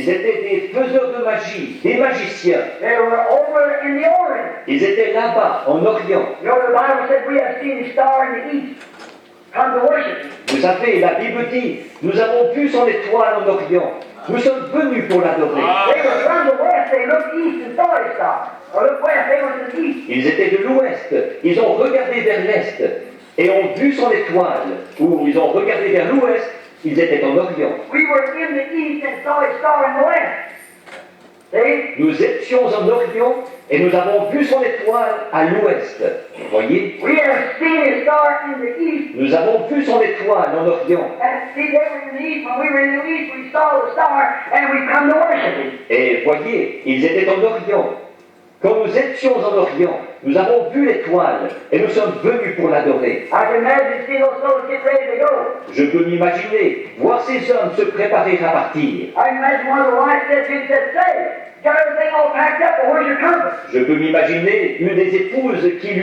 Ils étaient des faiseurs de magie, des magiciens. They were over in the Orient. Ils étaient là-bas, en Orient. You know, the Bible said we have seen a star in the east. Come to worship him. Vous savez, la Bible dit, nous avons vu son étoile en Orient. Nous sommes venus pour l'adorer. They were from the west. They looked east and saw a star. Or looked west. They went to the east. Ils étaient de l'ouest. Ils ont regardé vers l'est et ont vu son étoile. Ou ils ont regardé vers l'ouest, ils étaient en Orient. We were in the east and saw a star in the west. See? Nous étions en Orient et nous avons vu son étoile à l'ouest. Vous voyez? We have seen a star in the east. Nous avons vu son étoile en Orient. And see, they were in the east. When we were in the east, we saw the star and we come to worship him. Et voyez, ils étaient en Orient. Quand nous étions en Orient, nous avons vu l'étoile et nous sommes venus pour l'adorer. I can imagine seeing those fellows get ready to go. Je peux m'imaginer voir ces hommes se préparer à partir. I can imagine one of the wives said to him, say, got everything all packed up, but where's your compass? Je peux m'imaginer une des épouses qui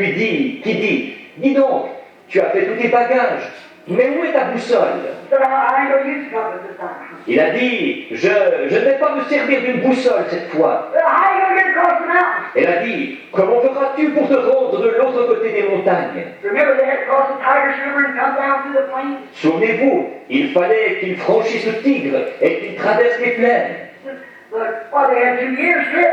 dit, dis donc, tu as fait tous tes bagages, mais où est ta boussole? He said, I ain't gonna use the compass this time. Il a dit, je ne vais pas me servir d'une boussole cette fois. He said, how you gonna get across the mountain? Elle a dit, comment feras-tu pour te rendre de l'autre côté des montagnes? Remember they had to cross the Tigris River and come down through the plains? Souvenez-vous, il fallait qu'ils franchissent le Tigre et qu'ils traversent les plaines. Look, well, they had 2 years trip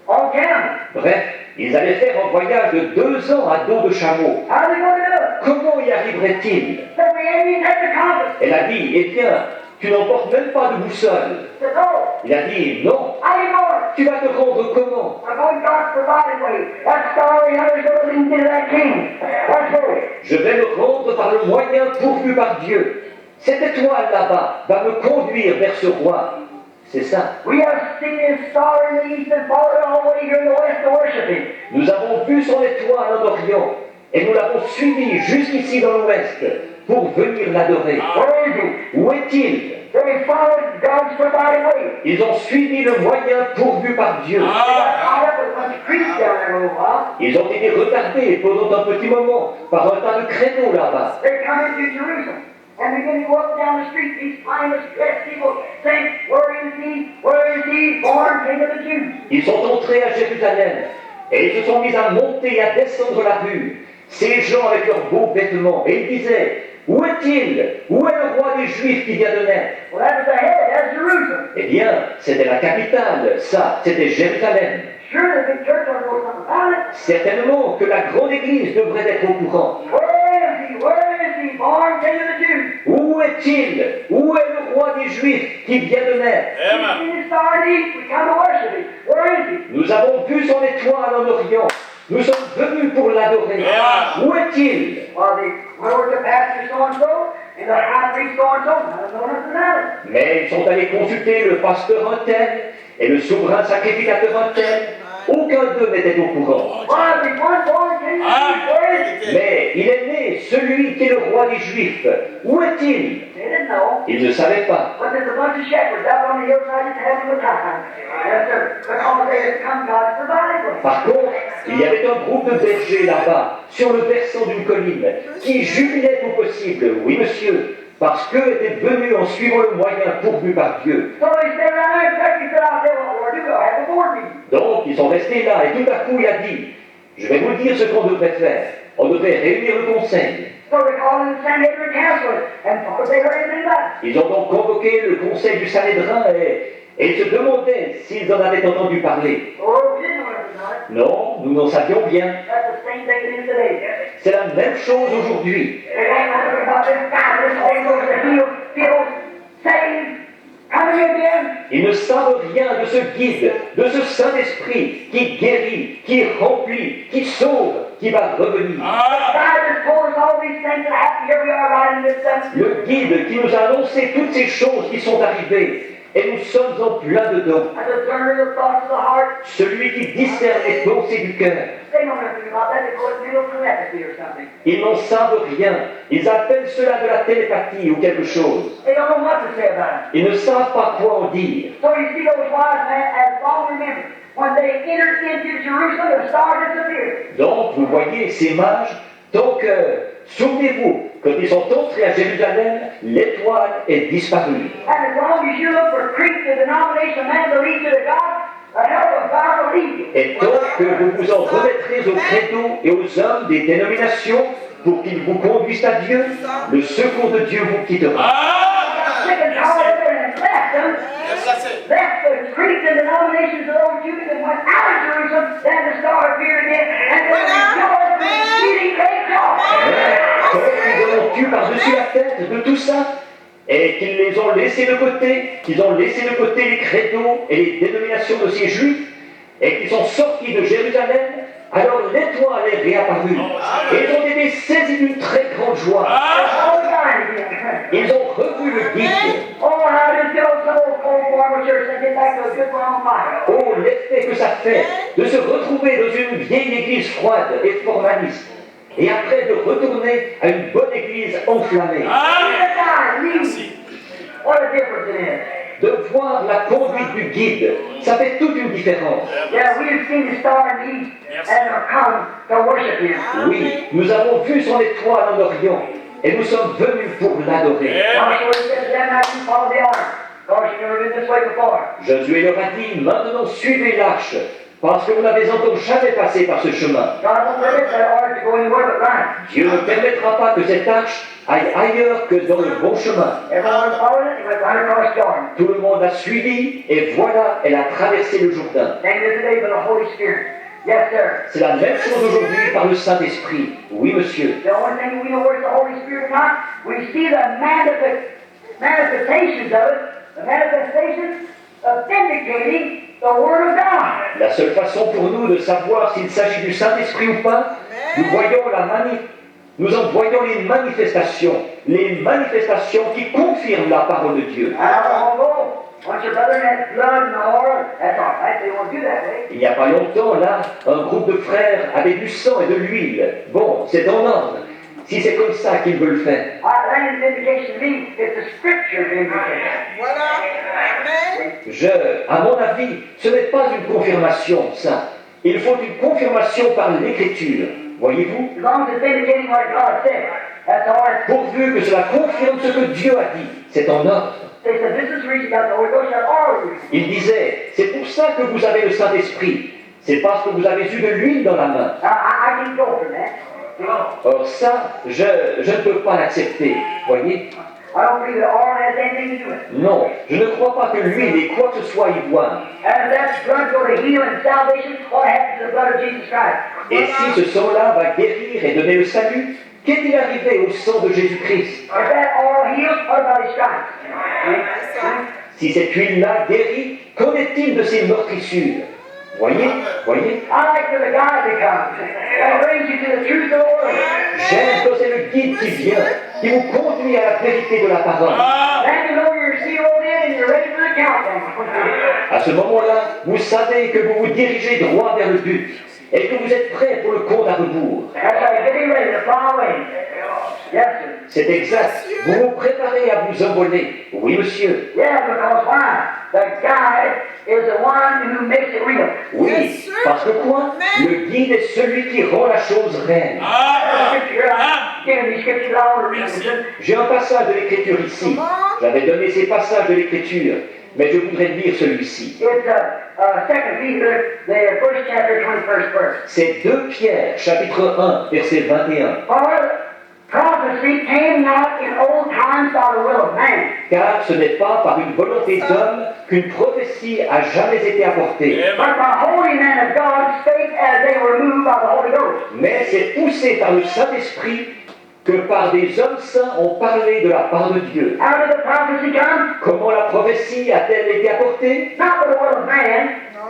on camel. Bref, ils allaient faire un voyage de 2 ans à dos de chameau. How are they going to do it? Comment y arriveraient-ils? Said, we ain't even take the compass. Elle a dit, eh bien, tu n'emportes même pas de boussole. Said, no. Il a dit, non, How you going? tu vas te rendre comment? I'm going God's provided way. That star we have is going to lead to that king. That's it. Je vais me rendre par le moyen pourvu par Dieu. Cette étoile là-bas va me conduire vers ce roi. C'est ça. We have seen his star in the east and followed it all the way here in the west to worship him. Nous avons vu son étoile en Orient et nous l'avons suivi jusqu'ici dans l'ouest pour venir l'adorer. Where is he? Où est-il? They followed God's provided way. Ils ont suivi le moyen pourvu par Dieu. They got caught up with a bunch of creeks down there a little while. Ils ont été retardés pendant un petit moment par un tas de créneaux là-bas. They come into Jerusalem and begin to walk down the street, these finest dressed people saying, where is he? Where is he? Born King of the Jews. Ils sont entrés à Jérusalem et ils se sont mis à monter et à descendre la rue. Ces gens avec leurs beaux vêtements, et ils disaient, où est-il? Où est le roi des Juifs qui vient de naître? Well, that was the head. That's Jerusalem. Eh bien, c'était la capitale, ça, c'était Jérusalem. Sure, the big church ought to know something about it. Certainement que la grande église devrait être au courant. Where is he? Where is he? Born King of the Jews. Où est-il? Où est le roi des Juifs qui vient de naître? We've seen his star in the east. We come to worship him. Where is he? Nous avons vu son étoile en Orient. Nous sommes venus pour l'adorer. Où est-il? Well, they went over to pastor so-and-so and the high priest so-and-so. None of them know nothing about it. Mais ils sont allés consulter le pasteur un tel et le souverain sacrificateur un tel. Aucun d'eux n'était au courant. Well, if one born King of the Jews, where is he? Mais il est né, celui qui est le roi des Juifs. Où est-il? They didn't know. Ils ne savaient pas. But there's a bunch of shepherds up on the hillside just having a good time. Yes, sir. Because they had come God's provided way. Par contre, il y avait un groupe de bergers là-bas, sur le versant d'une colline, qui jubilaient au possible, oui monsieur, parce qu'eux étaient venus en suivant le moyen pourvu par Dieu. So they stayed around there and checked. He said, I'll tell you what we're going to do. I'll have a board meeting. Donc, ils sont restés là, et tout à coup, il a dit, je vais vous dire ce qu'on devrait faire. On devrait réunir le conseil. So they called in the Sanhedrin council and thought they heard anything about it. Ils ont donc convoqué le conseil du Sanhédrin et ils se demandaient s'ils en avaient entendu parler. Oh, we didn't know anything about it. Non, nous n'en savions bien. That's the same thing it is today. C'est la même chose aujourd'hui. They don't know nothing about this God, this Holy Ghost that heals, fills, saves, coming again. Ils ne savent rien de ce guide, de ce Saint-Esprit qui guérit, qui remplit, qui sauve, qui va revenir. God has told us all these things that happen. Here we are right in this stuff. Le guide qui nous a annoncé toutes ces choses qui sont arrivées. Et nous sommes en plein dedans. A discerner of the thoughts of the heart. Celui qui discerne les pensées du cœur. They know nothing about that. They call it mental telepathy or something. Ils n'en savent rien. Ils appellent cela de la télépathie ou quelque chose. They don't know what to say about it. Ils ne savent pas quoi en dire. So you see those wise men, as Paul remembered, when they entered into Jerusalem, the star disappeared. Donc, vous voyez ces mages, donc, souvenez-vous, Quand ils sont entrés à Jérusalem, l'étoile est disparue. And as long as you look for creeds and denomination, man to lead you to God, the help of God will lead you. Et tant que vous vous en remettrez aux credos et aux hommes des dénominations pour qu'ils vous conduisent à Dieu, le secours de Dieu vous quittera. Sick and tired of it and left them. Left the creeds and denominations of those Jews and went out of Jerusalem, then the star appeared again, and they rejoiced with exceeding great joy. Quand ils ont tué par-dessus la tête de tout ça, et qu'ils les ont laissés de côté, qu'ils ont laissé de côté les credos et les dénominations de ces juifs, et qu'ils sont sortis de Jérusalem, alors l'étoile est réapparue. Et ils ont été saisis d'une très grande joie. All died again. Ils ont revu le guide. Oh, how did those old cold former church and get back to a good long life? Oh, l'effet que ça fait de se retrouver dans une vieille église froide et formaliste, et après de retourner à une bonne église enflammée. What a difference it is. De voir la conduite du guide, ça fait toute une différence. Yeah, we have seen the star in the east and have come to worship Him. Oui, nous avons vu son étoile en Orient, et nous sommes venus pour l'adorer. Joshua said to them, now you follow the ark. Because you've never been this way before. Josué leur a dit, maintenant suivez l'arche, parce que vous n'avez encore jamais passé par ce chemin. God won't permit that ark to go anywhere but right. Dieu ne permettra pas que cette arche aille ailleurs que dans le bon chemin. Everyone followed it, it went right across Jordan. Tout le monde l'a suivi, et voilà, elle a traversé le Jourdain. Same as today by the Holy Spirit. Yes, sir. C'est la même chose aujourd'hui par le Saint-Esprit. Oui, monsieur. The only thing we know where it's the Holy Spirit or not, we see the manifestations of it, the manifestations of vindicating the Word of God. La seule façon pour nous de savoir s'il s'agit du Saint-Esprit ou pas, nous en voyons les manifestations qui confirment la parole de Dieu. Once your brother has blood and oil, that's all right. They won't do that way. Il n'y a pas longtemps, là, un groupe de frères avait du sang et de l'huile. Bon, c'est en ordre, si c'est comme ça qu'ils veulent faire. That is vindication to me. It's a scripture vindication. À mon avis, ce n'est pas une confirmation, ça. Il faut une confirmation par l'Écriture. Voyez-vous? As long as it's vindicating what God said, that's all right. Pourvu que cela confirme ce que Dieu a dit, c'est en ordre. They said, this is the reason that the Holy Ghost shall all of you. Il disait, c'est pour ça que vous avez le Saint-Esprit. C'est parce que vous avez eu de l'huile dans la main. I can go for that. Or ça, je ne peux pas l'accepter. Voyez? I don't believe that oil has anything to do with it. Non, je ne crois pas que l'huile ait quoi que ce soit à y voir. And if that blood go to heal and salvation, what happens to the blood of Jesus Christ? Et si ce sang-là va guérir et donner le salut, qu'est-il arrivé au sang de Jésus-Christ? If that oil heals, what about his stripes? Si cette huile-là guérit, qu'en est-il de ses meurtrissures? Voyez? Voyez? I like for the guide to come and brings you to the truth of the word. J'aime quand c'est le guide qui vient, qui vous conduit à la vérité de la parole. Then you know you're zeroed in and you're ready for the countdown. À ce moment-là, vous savez que vous vous dirigez droit vers le but et que vous êtes prêt pour le compte à rebours. That's right, getting ready to fly away. Yes, sir. C'est exact. Vous vous préparez à vous envoler. Oui, monsieur. Yeah, because why? The guide is the one who makes it real. Oui, parce que quoi? Le guide est celui qui rend la chose réelle. J'ai un passage de l'Écriture ici. J'avais donné ces passages de l'Écriture, mais je voudrais lire celui-ci. It's 2 Peter, the first chapter, 21st verse. C'est 2 Pierre, chapitre 1, verset 21. For prophecy came not in old times by the will of man. Car ce n'est pas par une volonté d'homme qu'une prophétie a jamais été apportée. But by holy men of God spake as they were moved by the Holy Ghost. Mais c'est poussé par le Saint-Esprit que par des hommes saints ont parlé de la part de Dieu. How did the prophecy come? Comment la prophétie a-t-elle été apportée? Not by the will of man,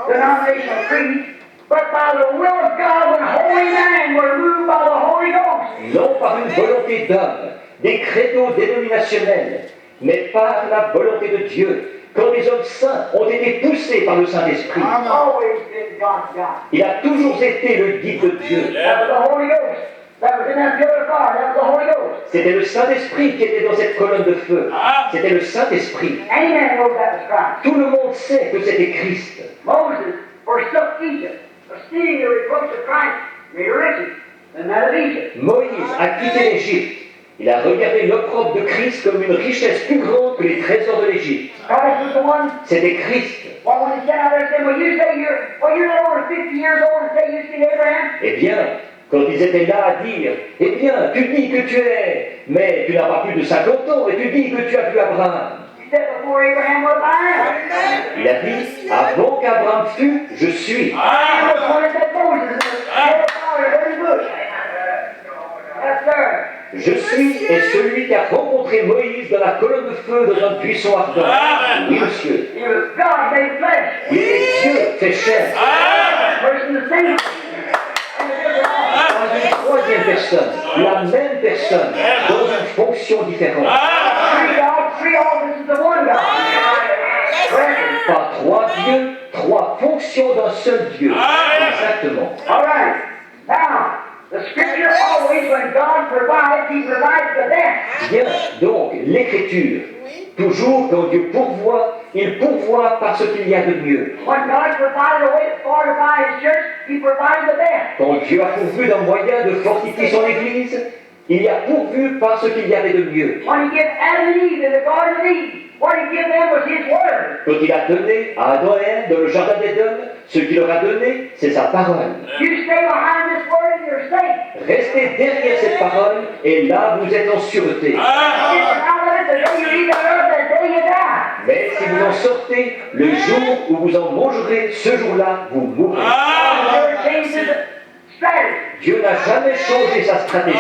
denominational creed, but by the will of God when holy men were moved by the Holy Ghost. Non par une volonté d'homme, des credos dénominationnels, mais par la volonté de Dieu, quand les hommes saints ont été poussés par le Saint-Esprit. Always been God's God. Il a toujours été le guide de Dieu. That was the Holy Ghost. That was in that pillar of fire. That was the Holy Ghost. C'était le Saint-Esprit qui était dans cette colonne de feu. C'était le Saint-Esprit. Any man knows that was Christ. Tout le monde sait que c'était Christ. Moses forsook Egypt, esteeming the reproach of Christ greater riches than that of Egypt. Moïse a quitté l'Égypte Il a regardé l'opprobre de Christ comme une richesse plus grande que les trésors de l'Égypte. Christ was the one. C'était Christ. Well, when he sat out there and said, well, you say you're not over 50 years old and say you see Abraham. Eh bien, quand ils étaient là à dire, eh bien, tu dis que tu es, mais tu n'as pas plus de 50 ans, et tu dis que tu as vu Abraham. He said, before Abraham was I am. Il a dit, avant qu'Abraham fût, je suis. I was one that Moses was very good. Yes, sir. Je suis et celui qui a rencontré Moïse dans la colonne de feu dans un buisson ardent. Oui, monsieur. He was God made flesh. Il est Dieu fait chair. Person the same. Dans une troisième personne, la même personne, dans une fonction différente. Three gods, three offices of one God. Correct? Pas trois dieux, trois fonctions d'un seul Dieu. Exactement. All right. Now, the scripture always, when God provides, He provides the best. Bien, donc, l'écriture, toujours quand Dieu pourvoit, il pourvoit par ce qu'il y a de mieux. When God provided a way to fortify His church, He provided the best. Quand Dieu a pourvu d'un moyen de fortifier son Église, il y a pourvu par ce qu'il y avait de mieux. When He gave Adam and Eve in the Garden of Eden, what He gave them was His Word. Quand il a donné à Adam et Ève dans le jardin d'Éden, ce qu'il leur a donné, c'est sa parole. You stay behind this Word and you're safe. Restez derrière cette parole, et là vous êtes en sûreté. Get out of it the day you leave the earth, the day you die. Mais si vous en sortez, le jour où vous en mangerez, ce jour-là, vous mourrez. God never changes His strategy. Dieu n'a jamais changé sa stratégie,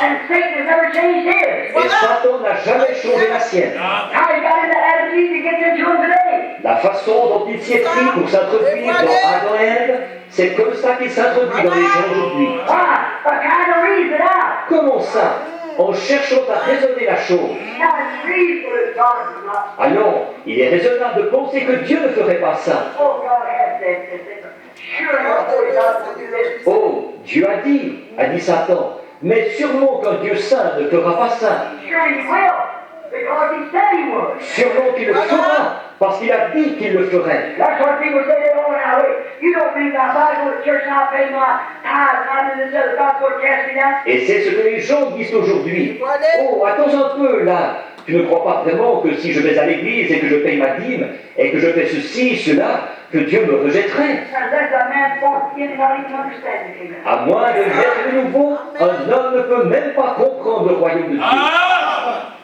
And Satan has never changed his. et Satan n'a jamais changé la sienne. How he got into Adam and Eve to get into him today. La façon dont il s'y est pris pour s'introduire dans Adam et Ève, c'est comme ça qu'il s'introduit dans les gens aujourd'hui. Why? But kind of reason it out. Comment ça? En cherchant à raisonner la chose. Now it's reasonable that God is not. Alors, il est raisonnable de penser que Dieu ne ferait pas ça. Oh, God has said this. Sure enough, Holy God will do this. Oh, Dieu a dit Satan, mais sûrement qu'un Dieu saint ne fera pas ça. Sure he will, because he said he would. Sûrement qu'il le fera, parce qu'il a dit qu'il le ferait. That's what people say. They oh, now wait. You don't mean that I go to church and I pay my tithe and I do this other. God's going to cast me down. Et c'est ce que les gens disent aujourd'hui. Oh, attends un peu là. Tu ne crois pas vraiment que si je vais à l'église et que je paye ma dîme et que je fais ceci, cela, que Dieu me rejetterait? Unless a man born again and not even understand the kingdom. À moins de naître de nouveau, un homme ne peut même pas comprendre le royaume de Dieu.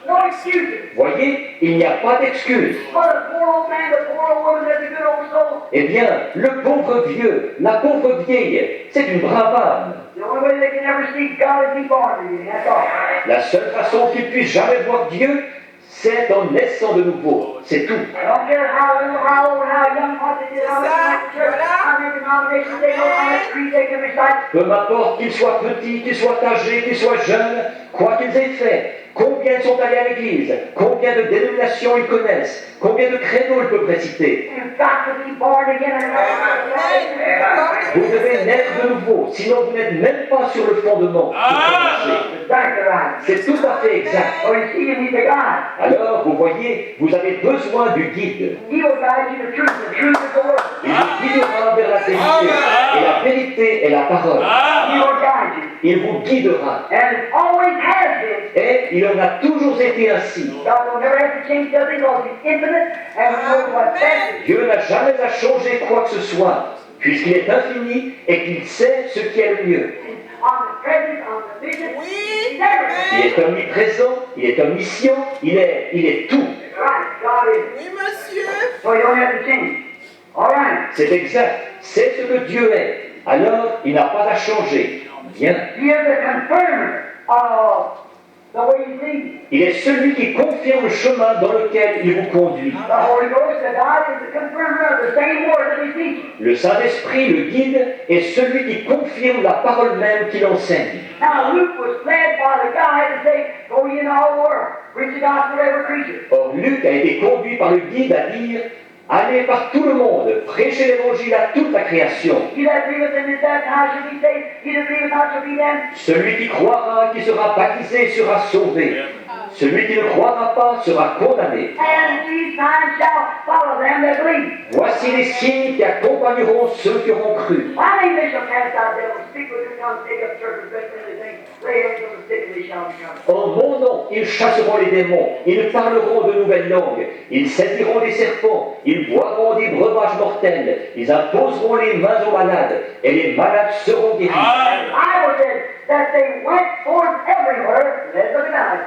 No excuses. Voyez, il n'y a pas d'excuse. But a poor old man, the poor old woman, that's a good old soul. Eh bien, le pauvre vieux, la pauvre vieille, c'est une brave âme. The only way they can ever see God is be born again. That's all. La seule façon qu'ils puissent jamais voir Dieu, c'est en naissant de nouveau. C'est tout. I don't care how little, how old, how young, what they did, how much like church, how many denominations they go, how much creed they can recite. Peu m'importe qu'ils soient petits, qu'ils soient âgés, qu'ils soient jeunes, quoi qu'ils aient fait, combien ils sont allés à l'église, combien de dénominations ils connaissent, combien de créneaux ils peuvent réciter. You've got to be born again. Vous devez naître de nouveau, sinon vous n'êtes même pas sur le fondement. Exactly right. C'est tout à fait exact. So you see, you need the God. Alors, vous voyez, vous avez besoin du guide. He will guide you to truth. The truth is the word. Il vous guidera vers la vérité. Et la vérité est la parole. He will guide you. Il vous guidera. And it always has been. Et il en a toujours été ainsi. God will never have to change nothing because He's infinite and He knows what's best. Dieu n'a jamais à changer quoi que ce soit, puisqu'il est infini et qu'il sait ce qui est le mieux. Omnipresent, omniscient. He's everything. Il est omniprésent, il est omniscient, il est tout. Right, God is. Oui, monsieur. So you don't have to change. All right. C'est exact. C'est ce que Dieu est. Alors, il n'a pas à changer. Bien. He is the confirmer of the way He leads. Il est celui qui confirme le chemin dans lequel il vous conduit. The Holy Ghost, the God, is the confirmer of the same word that He teaches. Le Saint-Esprit, le guide, est celui qui confirme la parole même qu'il enseigne. Now, Luke was led by the guy to say, go ye in the whole world, preach the gospel to every creature. Or, Luc a été conduit par le guide à dire « Allez par tout le monde, prêchez l'évangile à toute la création. He that believeth and is baptized shall be saved, he that believeth not shall be damned. Celui qui croira, qui sera baptisé, sera sauvé. Celui qui ne croira pas sera condamné. And these signs shall follow them that believe. Voici les signes qui accompagneront ceux qui auront cru. My name they shall cast out devil, speak with your tongue, take up serpents, take anything, lay hands on the sick, and they shall recover. En mon nom, ils chasseront les démons, ils parleront de nouvelles langues, ils saisiront des serpents, ils boiront des breuvages mortels, ils imposeront les mains aux malades, et les malades seront guéris. The Bible said that they went forth everywhere, let's look at that,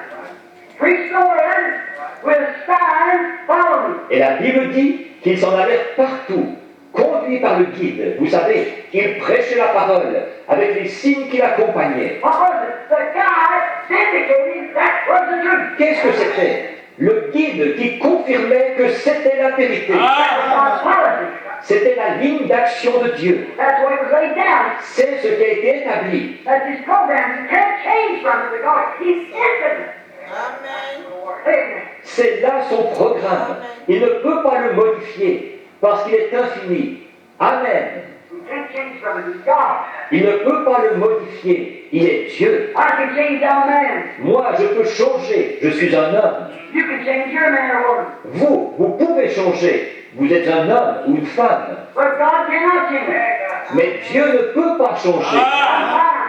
preached the word, with signs following. Et la Bible dit qu'ils s'en allèrent partout, conduits par le guide. Vous savez, ils prêchaient la parole avec les signes qui l'accompagnaient. What was it? The guy vindicating that was the truth. Qu'est-ce que c'était? Le guide qui confirmait que c'était la vérité. That was God's policy. C'était la ligne d'action de Dieu. That's what it was laid down. C'est ce qui a été établi. That's his program. You can't change from it because he's infinite. Amen. C'est là son programme. Il ne peut pas le modifier parce qu'il est infini. Amen. You can't change from it. He's God. Il ne peut pas le modifier. Il est Dieu. I can change our man. Moi, je peux changer. Je suis un homme. You can change your man or woman. Vous pouvez changer. Vous êtes un homme ou une femme. But God cannot change. Mais Dieu ne peut pas changer. I'm fine.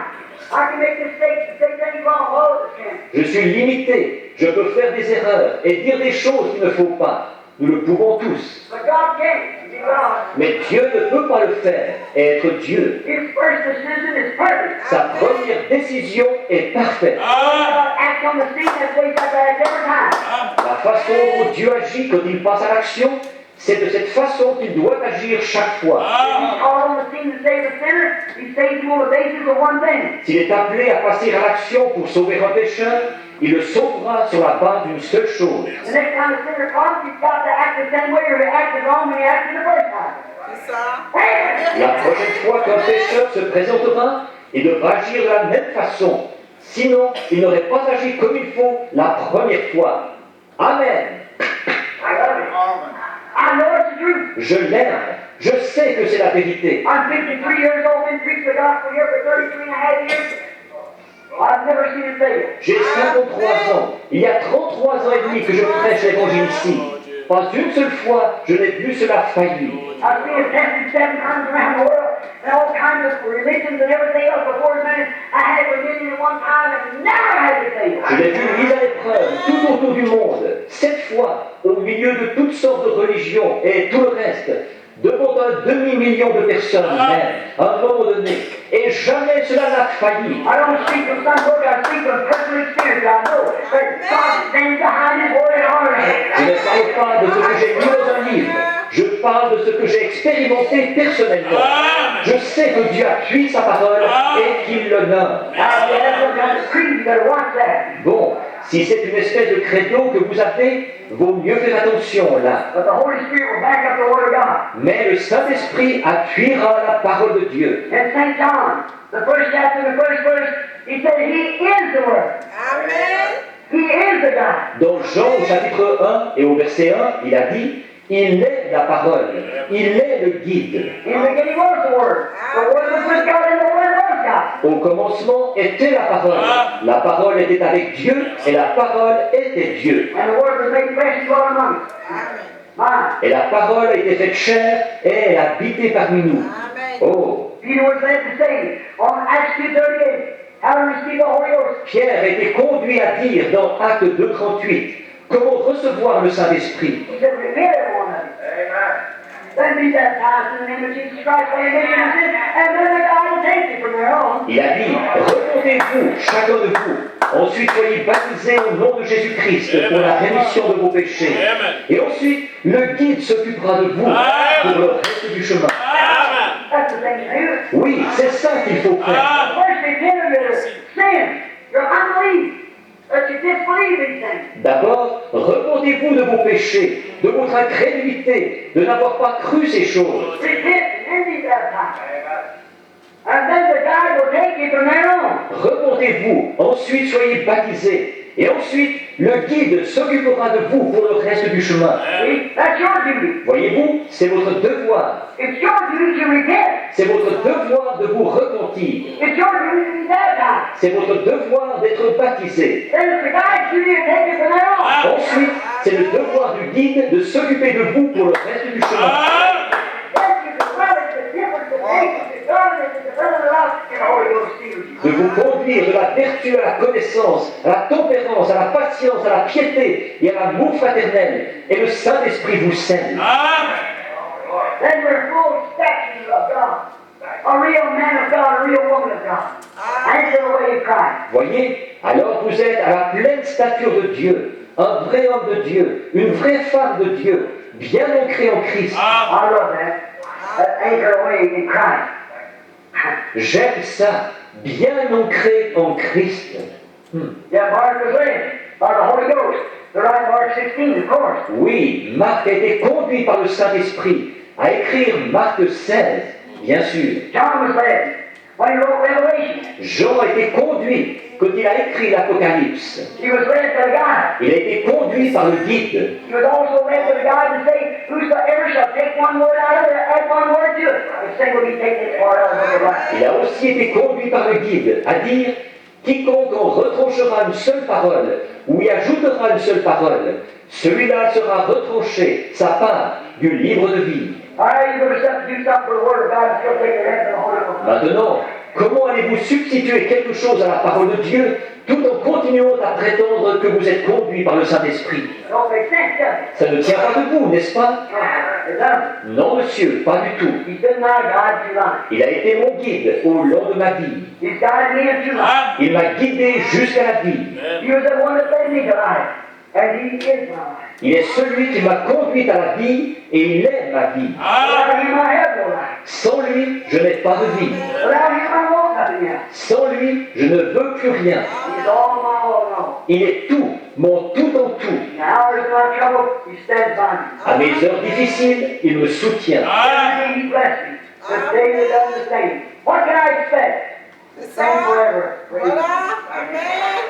I can make mistakes and say things wrong. All of us can. Je suis limité. Je peux faire des erreurs et dire des choses qu'il ne faut pas. Nous le pouvons tous. But God can't. He's God. Mais Dieu ne peut pas le faire et être Dieu. His first decision is perfect. Sa première décision est parfaite. God acts on the scene that way like that every time. La façon dont Dieu agit quand il passe à l'action, c'est de cette façon qu'il doit agir chaque fois. He's called on the scene to save a sinner. He saves him on the basis of one thing. S'il est appelé à passer à l'action pour sauver un pécheur, il le sauvera sur la base d'une seule chose. The next time the sinner comes, he's got to act the same way or he acted wrong when he acted the first time. Amen. La prochaine fois qu'un pécheur se présentera, il devra agir de la même façon. Sinon, il n'aurait pas agi comme il faut la première fois. Amen. I love it. I know it's the truth. Je l'aime. Je sais que c'est la vérité. I'm 53 years old and preached the gospel here for 33 and a half years. I've never seen it fail. J'ai 53 ans. Il y a 33 ans et demi que je prêche l'évangile ici. Pas une seule fois, je n'ai vu cela faillir. I've seen it tested 7 times around the world and all kinds of religions and everything else before a minute. I had it religion at one time and never had it fail. Je l'ai vu mise à l'épreuve tout autour du monde, 7 fois, au milieu de toutes sortes de religions et tout le reste, devant un demi-million de personnes même, à un moment donné. Et jamais cela n'a failli. I don't speak from some book, I speak from personal experience. I know that God stands behind His word and honors it. Je ne parle pas de ce que j'ai lu dans un livre. Je parle de ce que j'ai expérimenté personnellement. Je sais que Dieu appuie sa parole et qu'il l'honore. Now, if you have some kind of creed, you better watch that. Bon, si c'est une espèce de credo que vous avez, vaut mieux faire attention là. But the Holy Spirit will back up the word of God. Mais le Saint-Esprit appuiera la parole de Dieu. In St. John, the first chapter, the first verse, he said, He is the Word. Amen. He is the God. Dans Jean au chapitre 1 et au verset 1, il a dit « Il est la parole, il est le guide. In the beginning was the Word. The Word was with God and the Word was God. Au commencement était la parole. La parole était avec Dieu et la parole était Dieu. And the Word was made flesh and dwelt among us. Mine. Et la parole a été faite chair et elle a habité parmi nous. Oh, Peter was led to say on Acts 2:38, how to receive the Holy Ghost. Pierre a été conduit à dire dans Acte 2:38 comment recevoir le Saint-Esprit. He said, repent every one of you. Then be baptized in the name of Jesus Christ for the remission of sins, and then the God will take you from there on. Il a dit, repentez-vous, chacun de vous. Ensuite, soyez baptisés au nom de Jésus-Christ pour la rémission de vos péchés. Et ensuite, le guide s'occupera de vous pour le reste du chemin. That's the thing to do. Oui, c'est ça qu'il faut faire. First, repent of your sin, your unbelief, that you disbelieve these things. D'abord, repentez-vous de vos péchés, de votre incrédulité, de n'avoir pas cru ces choses. Repent and then be baptized. And then the God will take you from there on. Repentez-vous, ensuite soyez baptisés. Et ensuite, le guide s'occupera de vous pour le reste du chemin. See? That's your duty. Voyez-vous, c'est votre devoir. It's your duty to repent. C'est votre devoir de vous repentir. It's your duty to be baptized. C'est votre devoir d'être baptisé. Then it's the God's duty to take you from there on. Ensuite, c'est le devoir du guide de s'occuper de vous pour le reste du chemin. Then you can relish the difference of faith, the godliness, and the brotherly love, de vous conduire de la vertu à la connaissance, à la tempérance, à la patience, à la piété et à l'amour fraternel. Et le Saint-Esprit vous scelle. Then we're full statue of God. A real man of God, a real woman of God. Answer the way of Christ. Voyez, alors vous êtes à la pleine stature de Dieu, un vrai homme de Dieu, une vraie femme de Dieu, bien ancrée en Christ. I love that. Anchor away in Christ. J'aime ça, bien ancré en Christ. Yeah, Mark was led by the Holy Ghost. The right Mark 16, of course. Oui, Marc a été conduit par le Saint-Esprit à écrire Marc 16, bien sûr. John was led when he wrote Revelation. Jean a été conduit quand il a écrit l'Apocalypse. He was led by the guide. Il a été conduit par le guide. He was also led by the guide to say, whosoever shall take one word out of it, add one word to it. The same will be taken this part out of the book of life. Il a aussi été conduit par le guide à dire quiconque en retranchera une seule parole ou y ajoutera une seule parole, celui-là sera retranché sa part du livre de vie. All right, you're going to substitute something for the word of God and still take the rest of the Holy Ghost. Maintenant, comment allez-vous substituer quelque chose à la parole de Dieu tout en continuant à prétendre que vous êtes conduit par le Saint-Esprit? Don't make sense, does it? Ça ne tient pas debout, n'est-ce pas? It doesn't. Non, monsieur, pas du tout. He's been my guide through life. Il a été mon guide au long de ma vie. He's guided me into life. Il m'a guidé jusqu'à la vie. He was the one that led me to life. And he is my life. Il est celui qui m'a conduit à la vie et il est ma vie. Without him, I have no life. Sans lui, je n'ai pas de vie. Without him, I want nothing else. Sans lui, je ne veux plus rien. He's all my all in all. Il est tout, mon tout en tout. In the hours of my trouble, he stands by me. À mes heures difficiles, il me soutient. Every day he blessed me. This day he done the same. What can I expect? The same forever. Voilà, Amen.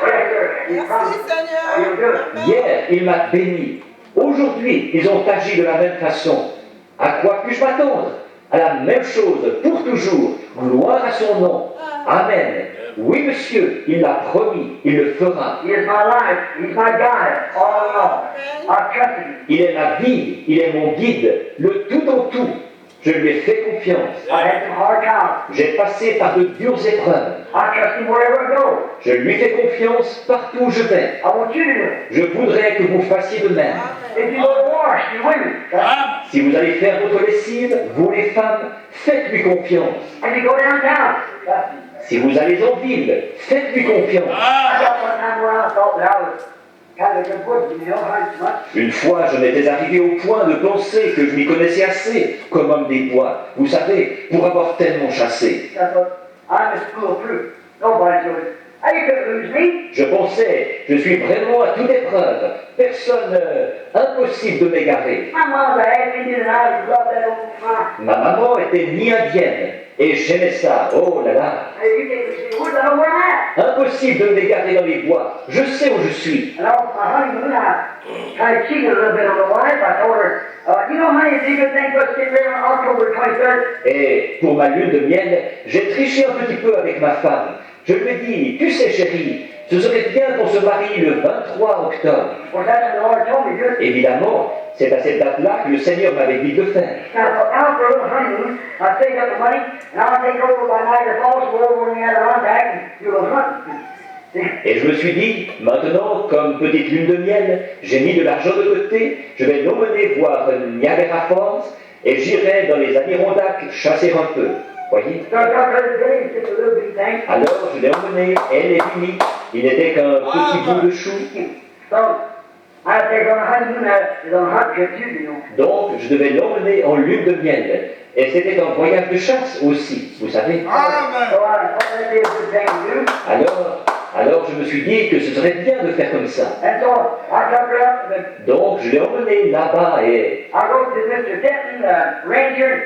Yes, sir. He Merci promised. He'll Seigneur. do it. Hier, il m'a béni. Aujourd'hui, ils ont agi de la même façon. À quoi puis-je m'attendre? À la même chose, pour toujours. Gloire à son nom. Amen. Oui, monsieur, il l'a promis, il le fera. He is my life. He's my guide. All in all. I trusted him. Il est ma vie, il est mon guide, le tout en tout. Je lui ai fait confiance. I had some hard times. J'ai passé par de dures épreuves. I trust him wherever I go. Je lui fais confiance partout où je vais. I want you to do it. Je voudrais que vous fassiez de même. If you go to wash, you women. Si vous allez faire votre lessive, vous les femmes, faites-lui confiance. If you go downtown, Si vous allez en ville, faites-lui confiance. I got one time where I thought that I was kind of a good wood, you know, how much. Une fois, je m'étais arrivé au point de penser que je m'y connaissais assez comme homme des bois, vous savez, pour avoir tellement chassé. I thought, I'm as foolproof. Nobody's going to. You couldn't lose me. Je pensais, je suis vraiment à toute épreuve. Personne, impossible de m'égarer. My mom's a half Indian and I love that old farm. Ma maman était ni-indienne et j'aimais ça. Oh là là, Hey, you can't lose me. Where's I know where I'm at? impossible de m'égarer dans les bois. Je sais où je suis. And off my honeymoon, I kind of cheated a little bit on the wife. I told her, you know, honey, it's a good thing for us to get married on October 23rd. Et pour ma lune de miel, j'ai triché un petit peu avec ma femme. Je lui ai dit, tu sais chérie, ce serait bien qu'on se marie le 23 octobre. Well, that's what the Lord told me to do. Évidemment, c'est à cette date-là que le Seigneur m'avait dit de le faire. Now for a little honeymoon, I saved up the money, and I'll take over by Niagara Falls, go over in the Adirondack, and do a little hunting. Et je me suis dit, maintenant, comme petite lune de miel, j'ai mis de l'argent de côté, je vais l'emmener voir Niagara Falls et j'irai dans les Adirondacks chasser un peu. Voyez? So I got her today, it's just a little bitty thing. Alors je l'ai emmené, elle et Billy, il n'était qu'un petit bout de chou. So I take on a honeymoon, it's on a hunt trip too, you know. Donc je devais l'emmener en lune de miel. Et c'était un voyage de chasse aussi, vous savez. So I thought that'd be a good thing to do. Alors je me suis dit que ce serait bien de faire comme ça. And so I took her up, Donc je l'ai emmené là-bas et I wrote to Mr. Denton, the ranger,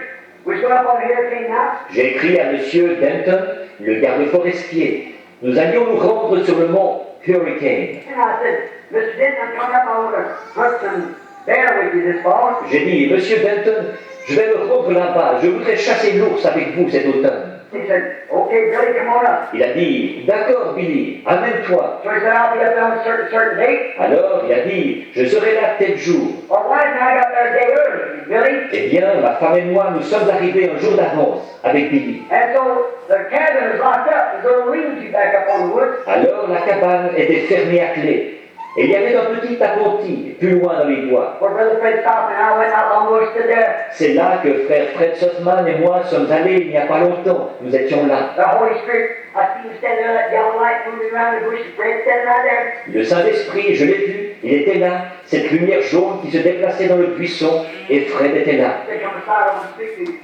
which went up on Hurricane House. j'ai écrit à Monsieur Denton, le garde forestier. Nous allions nous rendre sur le mont Hurricane. And I said, Mr. Denton, I'm coming up, I want to hunt some bear with you this fall. J'ai dit, Monsieur Denton, je vais me rendre là-bas, je voudrais chasser l'ours avec vous cet automne. He said, okay, Billy, come on up. Il a dit, d'accord Billy, amène-toi. So he said, I'll be up there on a certain date. Alors il a dit, je serai là tel jour. My wife and I got there a day early, Billy. Eh bien, ma femme et moi, nous sommes arrivés un jour d'avance avec Billy. And so the cabin was locked up. There's a little lean-to back up on the woods. Alors la cabane était fermée à clé. Et il y avait un petit appentis plus loin dans les bois. Where Brother Fred stopped and I went out long ago stood there. C'est là que frère Fred Sussman et moi sommes allés il n'y a pas longtemps. Nous étions là. The Holy Spirit, I see him standing there, that yellow light moving around the bush. Fred standing right there. Le Saint-Esprit, je l'ai vu, il était là. Cette lumière jaune qui se déplaçait dans le buisson et Fred était là. They come aside, I want to speak to you.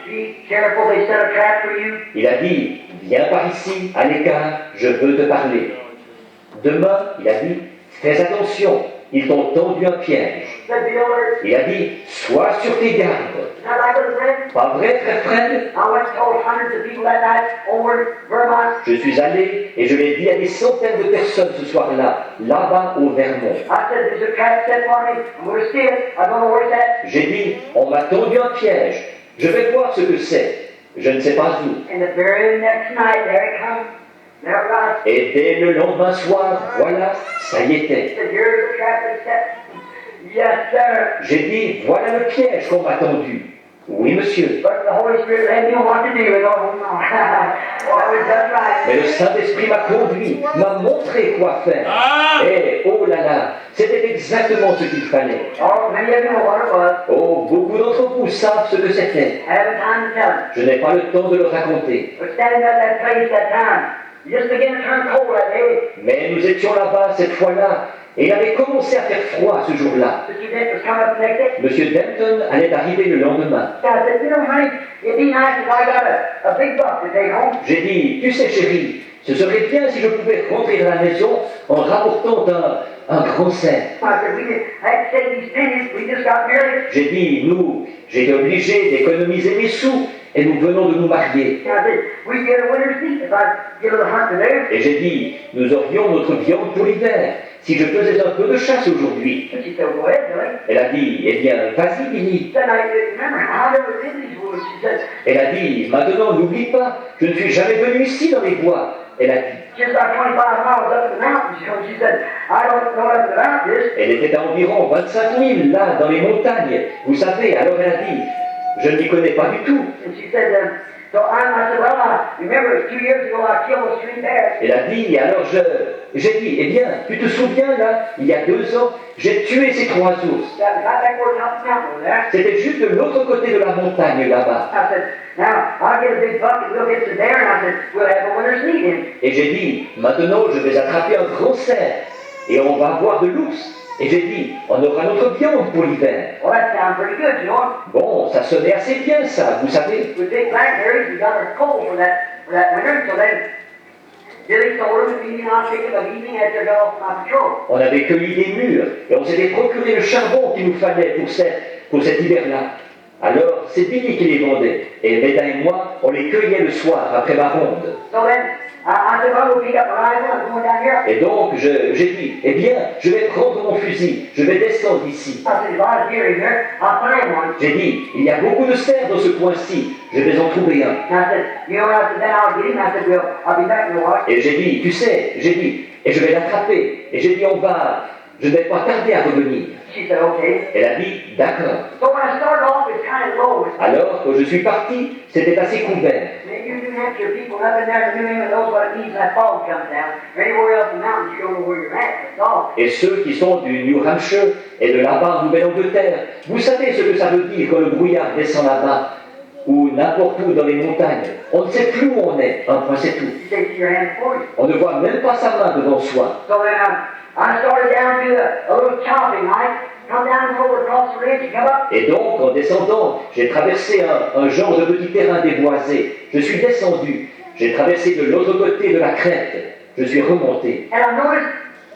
Be careful, they set a trap for you. Il a dit, viens par ici, à l'écart, je veux te parler. Demain, il a dit, fais attention, ils t'ont tendu un piège. Said be alert. Il a dit, sois sur tes gardes. Is that right, Brother Fred? Pas vrai, frère Fred? I went and told hundreds of people that night over Vermont. Je suis allé et je l'ai dit à des centaines de personnes ce soir-là, là-bas au Vermont. I said, there's a trap set for me. I'm going to see it. I don't know where it's at. J'ai dit, on m'a tendu un piège. Je vais voir ce que c'est. Je ne sais pas où. And the very next night, there it comes. There it was. Et dès le lendemain soir, voilà, ça y était. He said, here's the trap that's set. Yes, sir. J'ai dit, voilà le piège qu'on m'a tendu. Oui, monsieur. But the Holy Spirit led me on what to do. And oh, no. That was just right. Mais le Saint-Esprit m'a conduit, m'a montré quoi faire. Et oh là là, c'était exactement ce qu'il fallait. Oh, many of you know what it was. Oh, beaucoup d'entre vous savent ce que c'était. I haven't time to tell you. Je n'ai pas le temps de le raconter. But standing at that place that time, you just began to turn cold that day. Mais nous étions là-bas cette fois-là, et il avait commencé à faire froid ce jour-là. Mr. Dent was coming up the next day. Monsieur Denton allait arriver le lendemain. So I said, you know, honey, it'd be nice if I got a big buck to take home. J'ai dit, tu sais chérie, ce serait bien si je pouvais rentrer à la maison en rapportant un grand cerf. I said, I had to save these pennies. We just got married. J'ai dit, j'ai été obligé d'économiser mes sous et nous venons de nous marier. And I said, we get a winter's meat if I get a little hunt to do. Et j'ai dit, nous aurions notre viande pour l'hiver si je faisais un peu de chasse aujourd'hui. And she said, go ahead, Billy. Elle a dit, eh bien, vas-y Billy. Then I said, remember, I never been in these woods. She said, Elle a dit, maintenant n'oublie pas, je ne suis jamais venu ici dans les bois. Elle a dit, just about 25 miles up in the mountains. So she said, I don't know nothing about this. elle était à environ 25 000 là, dans les montagnes. Vous savez, alors elle a dit, je ne m'y connais pas du tout. And she said, so I said, well, I remember 2 years ago I killed those 3 bears. Elle a dit, alors j'ai dit, eh bien, tu te souviens là, il y a 2 ans, j'ai tué ces 3 ours. Got back where top mountain over there. C'était juste de l'autre côté de la montagne là-bas. I said, now I'll get a big buck and we'll get some there. And I said, we'll have a winter's meat in. Et j'ai dit, maintenant je vais attraper un grand cerf et on va avoir de l'ours. Et j'ai dit, on aura notre viande pour l'hiver. Well, that sounds pretty good, you know. Bon, ça sonnait assez bien ça, vous savez. With big blackberries, we got our coal for that winter. So then Billy told her the evening I'll take it of evening after I got off my patrol. On avait cueilli des mûres et on s'était procuré le charbon qu'il nous fallait pour cet hiver-là. Alors, c'est Billy qui les vendait. Et Beda et moi, on les cueillait le soir après ma ronde. So then I said, well, we'll pick up my rifle. I'm going down here. Et donc, j'ai dit, eh bien, je vais prendre mon fusil, je vais descendre ici. I said, there's a lot of deer in here. I'll find one. J'ai dit, il y a beaucoup de cerfs dans ce coin-ci, je vais en trouver un. And I said, you know, I said, then I'll get him. I said, well, I'll be back in a while. Et j'ai dit, tu sais, j'ai dit, et je vais l'attraper. Et j'ai dit, je ne vais pas tarder à revenir. She said, okay. Elle a dit, d'accord. So when I started off, it's kind of low. Alors, quand je suis parti, c'était assez couvert. Maybe you New Hampshire people up in there in New England knows what it means when that fog comes down. Or anywhere else in the mountains, you don't know where you're at. That's all. Et ceux qui sont du New Hampshire et de là-bas en Nouvelle-Angleterre, vous savez ce que ça veut dire quand le brouillard descend là-bas, ou n'importe où dans les montagnes. On ne sait plus où on est, un point c'est tout. You take your hand for you. On ne voit même pas sa main devant soi. So then I started down to a little chopping, right? Come down over across the ridge and come up. Et donc, en descendant, j'ai traversé un genre de petit terrain déboisé. Je suis descendu. J'ai traversé de l'autre côté de la crête. Je suis remonté. And I noticed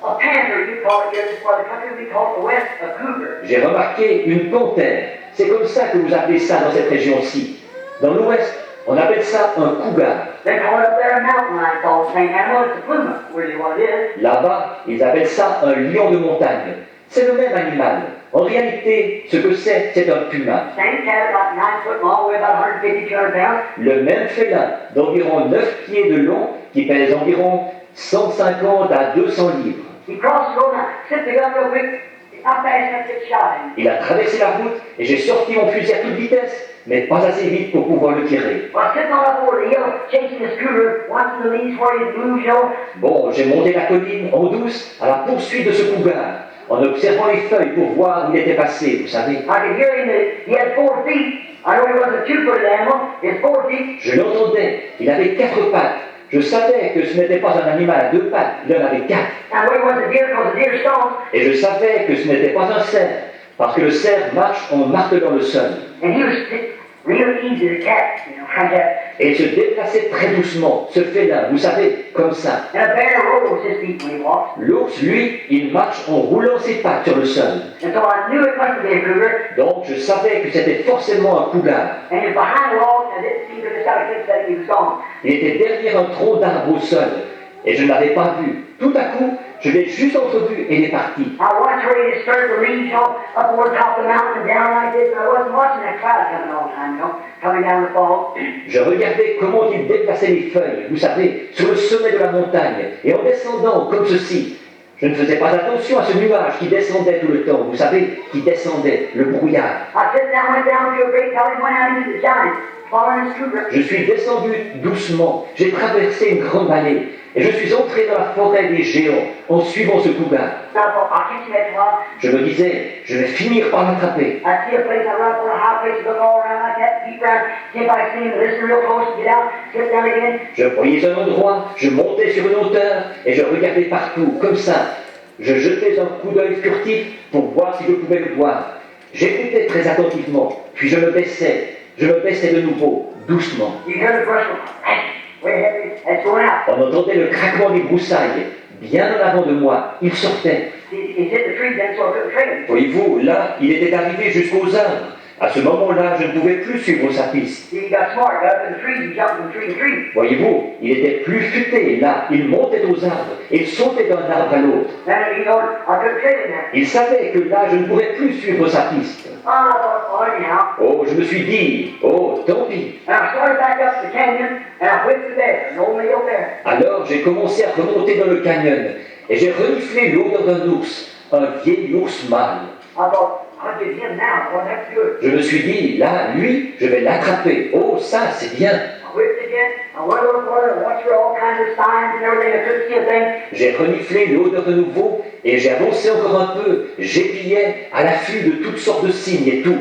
a panther, you call it here, this part of the country, we call it the West, a cougar. J'ai remarqué une panthère. C'est comme ça que vous appelez ça dans cette région-ci. Dans l'ouest, on appelle ça un cougar. They call it up there a mountain lion, called the same animal, it's a puma, really what it is. Là-bas, ils appellent ça un lion de montagne. C'est le même animal. En réalité, ce que c'est un puma. Same cat, about 9 foot long, weigh about 150, 200 pounds. Le même félin d'environ 9 pieds de long qui pèse environ 150 à 200 livres. He crossed the road, now, sit the gun real quick. Not fast enough to get shot in. Il a traversé la route et j'ai sorti mon fusil à toute vitesse, mais pas assez vite pour pouvoir le tirer. Well, sitting on up over the hill, chasing the scooter, watching the leaves where he moves, you know. Bon, j'ai monté la colline en douce à la poursuite de ce cougar, en observant les feuilles pour voir où il était passé, vous savez. I could hear him, he had 4 feet. I know he wasn't a 2-footed animal, he had 4 feet. Je l'entendais, il avait 4 pattes. Je savais que ce n'était pas un animal à 2 pattes, il en avait 4. I know he wasn't a deer because the deer stomps. Et je savais que ce n'était pas un cerf, parce que le cerf marche en martelant le sol. And he was real easy to catch, you know, like that. Et il se déplaçait très doucement, ce félin, vous savez, comme ça. And a bear rolls his feet when he walks. L'ours, lui, il marche en roulant ses pattes sur le sol. And so I knew it must be a cougar. Donc je savais que c'était forcément un cougar. And he was behind the wall, and I didn't see him just out of kids that he was gone. Il était derrière un tronc d'arbre au sol, et je ne l'avais pas vu. Tout à coup, je l'ai juste entrevu et il est parti. I watched where he stirred the leaves, you know, up over the top of the mountain and down like this, and I wasn't watching that cloud coming all the time, you know, coming down the fall. Je regardais comment il déplaçait les feuilles, vous savez, sur le sommet de la montagne, et en descendant comme ceci. Je ne faisais pas attention à ce nuage qui descendait tout le temps, vous savez, qui descendait, le brouillard. I sit down, went down to a great valley, went out into the giant, following his cougar. Je suis descendu doucement, j'ai traversé une grande vallée, et je suis entré dans la forêt des géants en suivant ce cougar. So I thought, I'll catch him at once. Je me disais, je vais finir par l'attraper. I see a place, I run up on a high place, look all around like that, peep around, see if I see him, listen real close, get out, sit down again. Je voyais un endroit, je montais sur une hauteur, et je regardais partout, comme ça. Je jetais un coup d'œil furtif pour voir si je pouvais le voir. J'écoutais très attentivement, puis je me baissais de nouveau, doucement. You hear the brush go, hey, way ahead, it's going out. On entendait le craquement des broussailles, bien en avant de moi, il sortait. He's hit the tree then, so I couldn't trail him. Voyez-vous, là, il était arrivé jusqu'aux arbres. À ce moment-là, je ne pouvais plus suivre sa piste. See, he got smart, got up in the trees, he jumped from tree to tree. Voyez-vous, il était plus futé, là, il montait aux arbres, et il sautait d'un arbre à l'autre. Then he know I couldn't trail him then. Il savait que là, je ne pourrais plus suivre sa piste. Oh, I thought, oh, anyhow. Oh, je me suis dit, oh, tant pis. And I started back up the canyon, and I whipped the bear, an old male bear. Alors, j'ai commencé à remonter dans le canyon, et j'ai reniflé l'odeur d'un ours, un vieil ours mâle. I thought, I'll get him now, boy, that's good. Je me suis dit, là, lui, je vais l'attraper. Oh, ça, c'est bien. I whipped again, I went a little further, and watched for all kinds of signs and everything, I couldn't see a thing. J'ai reniflé l'odeur de nouveau, et j'ai avancé encore un peu. J'épiais à l'affût de toutes sortes de signes et tout.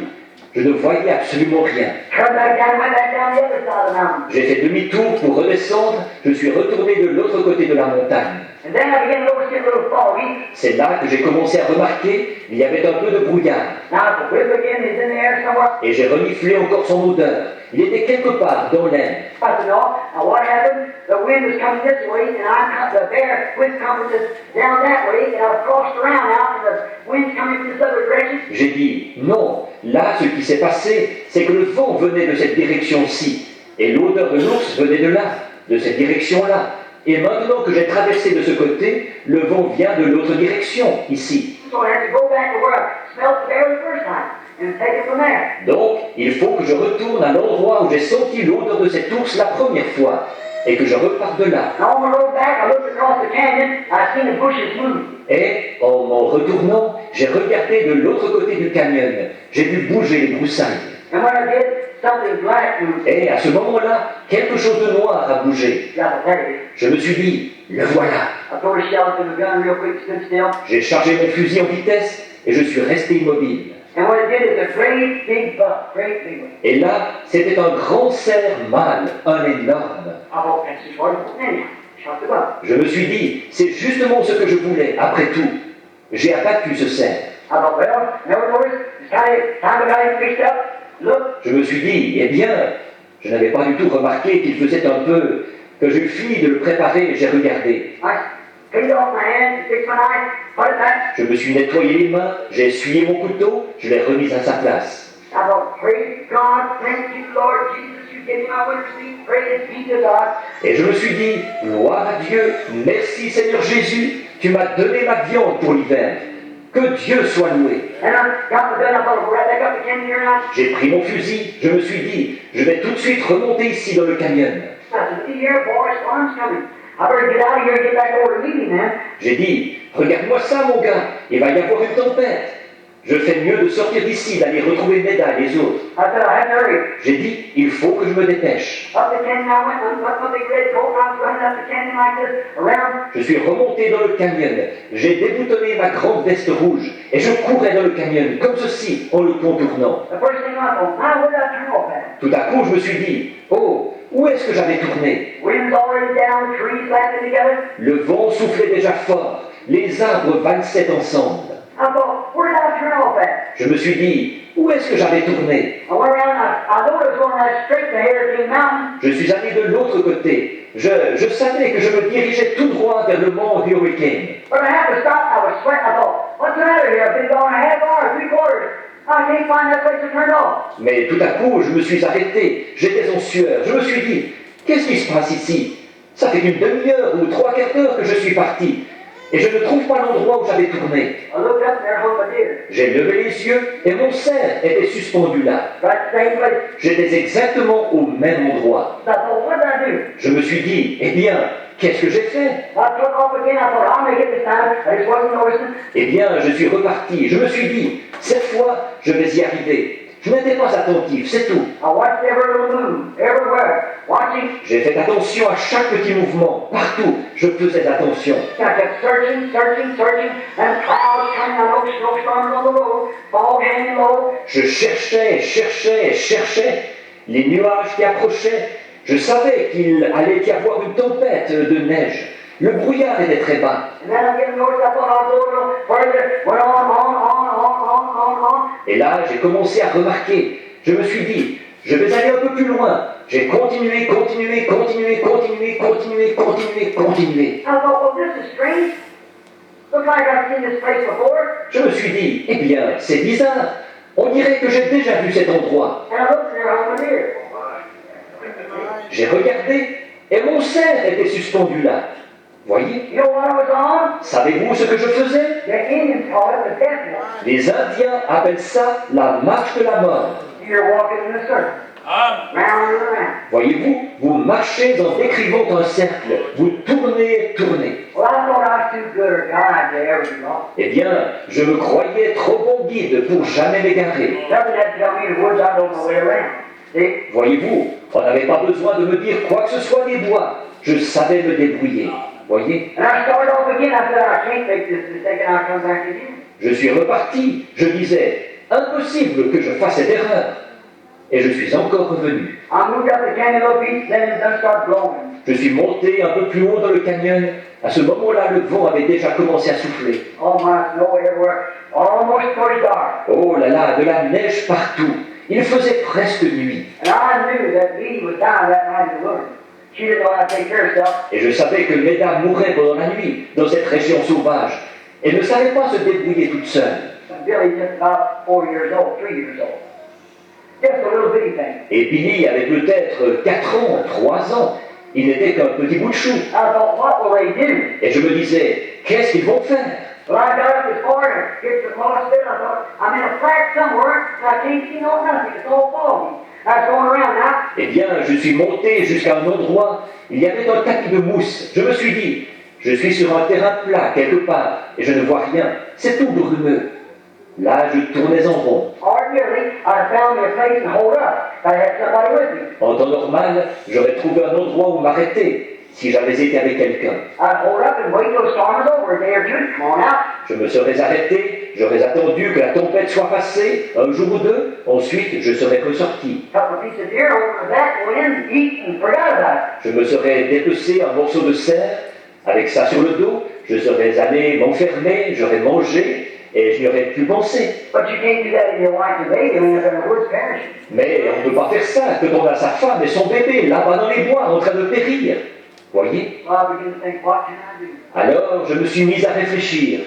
Je ne voyais absolument rien. Turned back down, went back down the other side of the mountain. J'ai fait demi-tour pour redescendre. Je suis retourné de l'autre côté de la montagne. And then I began to notice it a little foggy. C'est là que j'ai commencé à remarquer qu'il y avait un peu de brouillard. Now the whip again is in the air somewhere. Et j'ai reniflé encore son odeur. Il était quelque part dans l'air. I said, no. Now what happened? The wind was coming this way, and the bear was coming down that way, and I crossed around now, and the wind's coming from this other direction. J'ai dit, non, là ce qui s'est passé, c'est que le vent venait de cette direction-ci. Et l'odeur de l'ours venait de là, de cette direction-là. Et maintenant que j'ai traversé de ce côté, le vent vient de l'autre direction, ici. So I had to go back to where I smelled the bear the first time, and take it from there. Donc, il faut que je retourne à l'endroit où j'ai senti l'odeur de cet ours la première fois, et que je reparte de là. And on my road back, I looked across the canyon, I seen the bushes move. Et, en m'en retournant, j'ai regardé de l'autre côté du canyon. J'ai vu bouger les broussailles. And when I did, something black moved. Et à ce moment-là, quelque chose de noir a bougé. Yeah, there it is. Je me suis dit, le voilà. I threw a shell to the gun real quick, stood still. J'ai chargé mon fusil en vitesse et je suis resté immobile. And what it did is a great big buck, great big one. Et là, c'était un grand cerf mâle, un énorme. I thought, that's just what it was. Anyhow, shot the buck. Je me suis dit, c'est justement ce que je voulais, après tout. J'ai abattu ce cerf. I thought, well, never noticed. It's time I got him fixed up. Look, Je me suis dit, eh bien, je n'avais pas du tout remarqué qu'il faisait un peu, que j'ai fini de le préparer et j'ai regardé. I cleaned off my hands, fixed my knife, put it back. Je me suis nettoyé les mains, j'ai essuyé mon couteau, je l'ai remis à sa place. I thought, praise God, thank you, Lord Jesus, you gave me my winter seat, praise be to God. Et je me suis dit, gloire à Dieu, merci Seigneur Jésus, tu m'as donné ma viande pour l'hiver. Que Dieu soit loué. And I got the gun, I thought, right back up the canyon here now. J'ai pris mon fusil, je me suis dit, je vais tout de suite remonter ici dans le canyon. I said, see here, boy, storm's coming. I better get out of here and get back over to meeting then. J'ai dit, regarde-moi ça mon gars, il va y avoir une tempête. je fais mieux de sortir d'ici, d'aller retrouver Meda et les autres. I said, I had to hurry. J'ai dit, il faut que je me dépêche. Up the canyon I went, and put my big red coat on, I was running up the canyon like this, around. Je suis remonté dans le canyon, j'ai déboutonné ma grande veste rouge et je courais dans le canyon, comme ceci, en le contournant. The first thing I thought, now where did I turn off at? Tout à coup, je me suis dit, oh, où est-ce que j'avais tourné? Wind's already down, the trees laughing together. Le vent soufflait déjà fort, les arbres valsaient ensemble. I thought, where did I turn off at? Je me suis dit, où est-ce que j'avais tourné? I went around, I knew it was going right straight to Hurricane Mountain. Je suis allé de l'autre côté. Je savais que je me dirigeais tout droit vers le mont Hurricane. But I had to stop, I was sweating, I thought, what's the matter here? I've been gone a half hour, 3/4. I can't find that place to turn off. Mais tout à coup, je me suis arrêté. J'étais en sueur. Je me suis dit, qu'est-ce qui se passe ici? Ça fait une demi-heure ou 3/4 d'heure que je suis parti. Et je ne trouve pas l'endroit où j'avais tourné. I looked up and there hung my deer. J'ai levé les yeux et mon cerf était suspendu là. Right the same place. J'étais exactement au même endroit. So I thought, what did I do? Je me suis dit, eh bien, qu'est-ce que j'ai fait? I took off again, I thought, I'll make it this time. I just wasn't noticing. Eh bien, je suis reparti. Je me suis dit, cette fois, je vais y arriver. Je n'étais pas attentif, c'est tout. I watched every little move, everywhere. Watching. J'ai fait attention à chaque petit mouvement, partout. Je faisais attention. I kept searching, and clouds coming. I know snowstorms on the road, fog hanging low. Je cherchais. Les nuages qui approchaient. Je savais qu'il allait y avoir une tempête de neige. Le brouillard était très bas. And then I get noticed, I thought I'll go a little further. Went on. Et là, j'ai commencé à remarquer. Je me suis dit, je vais aller un peu plus loin. J'ai continué. I thought, well, this is strange. Looks like I've seen this place before. Je me suis dit, eh bien, c'est bizarre. On dirait que j'ai déjà vu cet endroit. And I looked and there hung my deer. J'ai regardé et mon cerf était suspendu là. Voyez? You know what I was on? Savez-vous ce que je faisais? The Indians call it the death walk. Les Indiens appellent ça la marche de la mort. You're walking in a circle. Round and around. Voyez-vous, vous marchez en décrivant un cercle. Vous tournez. Well, I thought I was too good a guide to ever be lost. Eh bien, je me croyais trop bon guide pour jamais m'égarer. Nothing had to tell me in the woods, I know my way around. See? Voyez-vous, on n'avait pas besoin de me dire quoi que ce soit des bois. Je savais me débrouiller. Voyez? And I started off again. I said, I can't make this mistake, and I'll come back again. Je suis reparti. Je disais, impossible que je fasse cette erreur. Et je suis encore revenu. I moved up the canyon a little piece, then it done started blowing. Je suis monté un peu plus haut dans le canyon. À ce moment-là, le vent avait déjà commencé à souffler. Oh my, snow everywhere. Almost towards dark. Oh là là, de la neige partout. Il faisait presque nuit. And I knew that Dee was dying that night in the wilderness. She didn't know how to take care of herself. Et je savais que Meda mourrait pendant la nuit dans cette région sauvage. Elle ne savait pas se débrouiller toute seule. And Billy's just about 4 years old, 3 years old. Just a little bitty thing. Et Billy avait peut-être 4 ans, 3 ans. Il n'était qu'un petit bout de chou. I thought, what will they do? Et je me disais, qu'est-ce qu'ils vont faire? Well, I got up this far and get to the cross bit. I thought, I'm in a crack somewhere, and I can't see no nothing. It's all foggy. I was going around now. Eh bien, je suis monté jusqu'à un endroit, il y avait un tapis de mousse. Je me suis dit, je suis sur un terrain plat quelque part, et je ne vois rien. C'est tout brumeux. Là, je tournais en rond. Ordinarily, I'd have found me a place and hold up. I had somebody with me. En temps normal, j'aurais trouvé un endroit où m'arrêter, si j'avais été avec quelqu'un. I'd hold up and wait till the storm was over, a day or two. Come on out. Je me serais arrêté, j'aurais attendu que la tempête soit passée, un jour ou deux, ensuite je serais ressorti. Couple of pieces of deer over the back, went in, eat, and forgot about it. Je me serais dépecé un morceau de cerf, avec ça sur le dos, je serais allé m'enfermer, j'aurais mangé, et je n'y aurais plus pensé. But you can't do that in your wife and baby when you're in the woods perishing. Mais on ne peut pas faire ça quand on a sa femme et son bébé là-bas dans les bois en train de périr. Voyez? Well, I began to think, what can I do? Alors je me suis mis à réfléchir.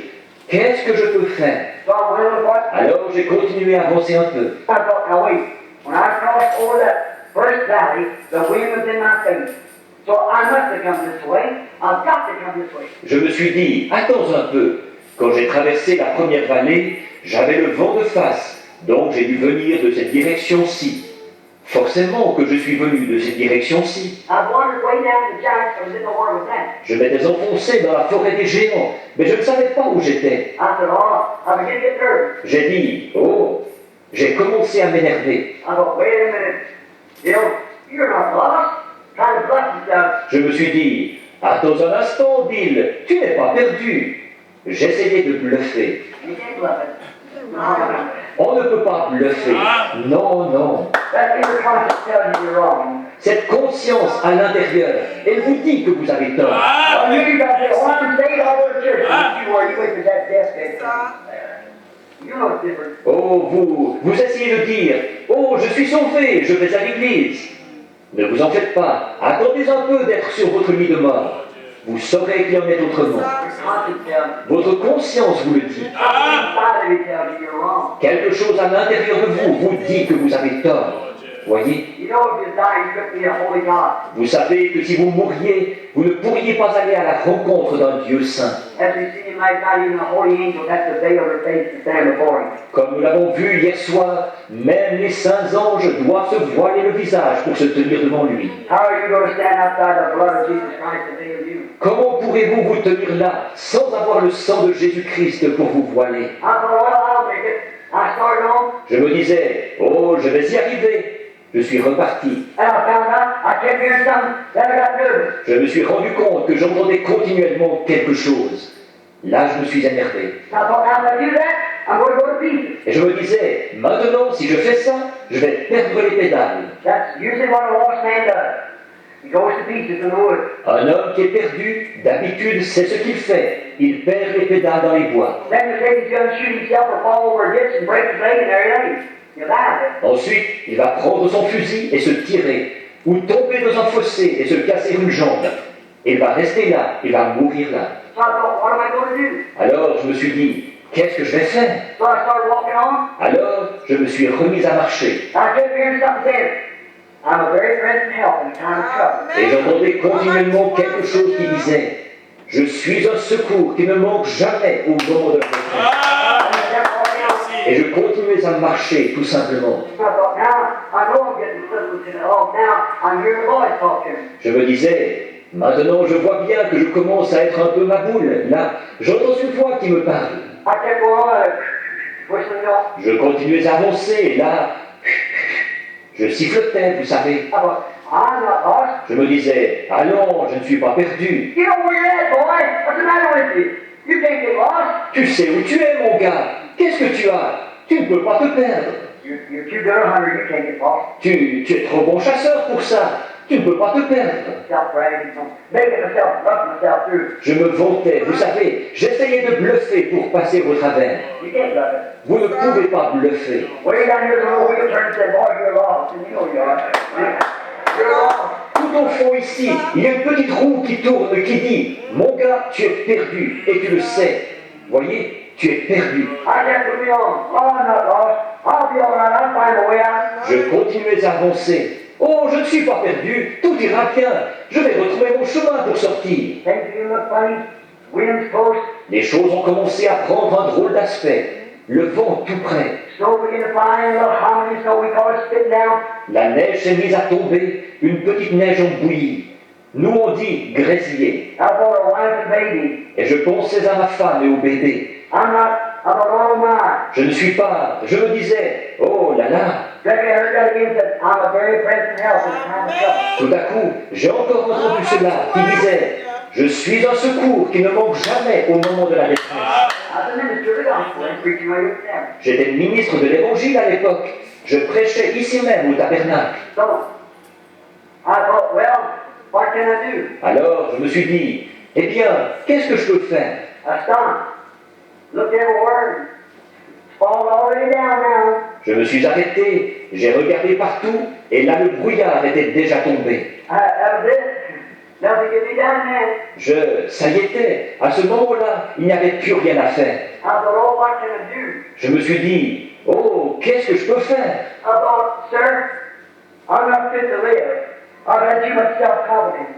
Qu'est-ce que je peux faire? So I went over what? Alors j'ai continué à avancer un peu. I thought, now wait. When I crossed over that first valley, the wind was in my face. So I must have come this way. I've got to come this way. Je me suis dit, attends un peu. Quand j'ai traversé la première vallée, j'avais le vent de face, donc j'ai dû venir de cette direction-ci. Forcément que je suis venu de cette direction-ci. I've wandered way way down the giants, I didn't know where I was at. Je m'étais enfoncé dans la forêt des géants, mais je ne savais pas où j'étais. I said, oh, I began to get nervous. J'ai dit, oh, j'ai commencé à m'énerver. I thought, wait a minute, you're not lost. Trying to bluff yourself. Je me suis dit, attends un instant, Bill, tu n'es pas perdu. J'essayais de bluffer. You can't bluff it. No. On ne peut pas bluffer. Non, non. That inner conscience tells you you're wrong. Cette conscience à l'intérieur, elle vous dit que vous avez tort. Well, you got to say, oh, I'm saved, I'll go to church. You were, you went to that deathbed. You know it's different. Oh, vous essayez de dire, oh, je suis sauvé, je vais à l'église. Ne vous en faites pas. Attendez un peu d'être sur votre lit de mort. Vous saurez qu'il en est autrement. Conscience tells you. Votre conscience vous le dit. Inside of you tells you you're wrong. Quelque chose à l'intérieur de vous vous dit que vous avez tort. Voyez, You know if you die, you couldn't be a holy God. vous savez que si vous mouriez, vous ne pourriez pas aller à la rencontre d'un Dieu saint. As we see him last night, even a holy angel has to veil their face to stand before him. Comme nous l'avons vu hier soir, même les saints anges doivent se voiler le visage pour se tenir devant lui. How are you going to stand outside the blood of Jesus Christ to veil you? Comment pourrez-vous vous tenir là sans avoir le sang de Jésus-Christ pour vous voiler? I thought, well, I'll make it. I started on, Je me disais, oh, je vais y arriver. Je suis reparti. and I found out I kept hearing something, then I got nervous. Je me suis rendu compte que j'entendais continuellement quelque chose. Là, je me suis énervé. And I thought, now if I do that, I'm going to go to pieces. Et je me disais, maintenant, si je fais ça, je vais perdre les pédales. That's usually what a lost man does. He goes to pieces in the woods. Un homme qui est perdu, d'habitude, c'est ce qu'il fait. Il perd les pédales dans les bois. Then you say he's going to shoot himself or fall over a ditch and break his leg, and there he lays. You die. Ensuite, il va prendre son fusil et se tirer, ou tomber dans un fossé et se casser une jambe. Et il va rester là, il va mourir là. So I thought, what am I going to do? Alors, je me suis dit, qu'est-ce que je vais faire? So I started walking on. Alors, je me suis remis à marcher. I kept hearing something saying, I'm a very present help in time of trouble. Et j'entendais continuellement quelque chose qui disait, je suis un secours qui ne manque jamais au moment de la détresse. I just kept walking on. Et je continuais à marcher, tout simplement. I thought, now I know I'm getting close to it all. Now I'm hearing a voice talk to me. Je me disais, maintenant je vois bien que je commence à être un peu ma boule. Là, j'entends une voix qui me parle. I kept going on, whistling off. Je continuais à avancer, et là, je sifflotais, vous savez. I thought, I'm not lost. Je me disais, allons, je ne suis pas perdu. You know where you're at, boy. What's the matter with you? You can't get lost. Tu sais où tu es, mon gars. Qu'est-ce que tu as? Tu ne peux pas te perdre. You're too good a hunter. You can't get lost. Tu es trop bon chasseur pour ça. Tu ne peux pas te perdre. Self-bragging, making myself, bluffing myself through. Je me vantais, vous savez, j'essayais de bluffer pour passer au travers. You can't bluff it. Vous ne pouvez pas bluffer. Way down here's a little wheel turn and said, boy, you're lost. And you know you are. You're lost. Tout au fond ici, il y a une petite roue qui tourne qui dit « Mon gars, tu es perdu et tu le sais. » Voyez, tu es perdu. I kept moving on. Oh, I'm not lost. I'll be all right. I'll find a way out. Je continuais à avancer. Oh, je ne suis pas perdu, tout ira bien. Je vais retrouver mon chemin pour sortir. Things begin to look funny. Wind's close. Les choses ont commencé à prendre un drôle d'aspect. Le vent tout près. Snow begin to fly. A little hominy snow, we call it spit down. La neige s'est mise à tomber, une petite neige en bouillie. Nous on dit grésiller. I bought a wife and baby. Et je pensais à ma femme et au bébé. I thought, oh my. Je ne suis pas, je me disais, oh là là. Then I heard that again, said, I'm a very present help in time of trouble. Tout à coup, j'ai encore entendu cela qui disait, je suis un secours qui ne manque jamais au moment de la détresse. I was a minister of the gospel and preaching right here there. J'étais ministre de l'évangile à l'époque. Je prêchais ici même au tabernacle. So, I thought, well, what can I do? Alors je me suis dit, eh bien, qu'est-ce que je peux faire? I stopped. Looked everywhere. Fall's already down now. Je me suis arrêté, j'ai regardé partout, et là le brouillard était déjà tombé. That was it. Nothing could be done then. Ça y était, à ce moment-là, il n'y avait plus rien à faire. I thought, oh, what can I do? Je me suis dit, oh, qu'est-ce que je peux faire? I thought, sir, I'm not fit to live. I've had too much self-confidence.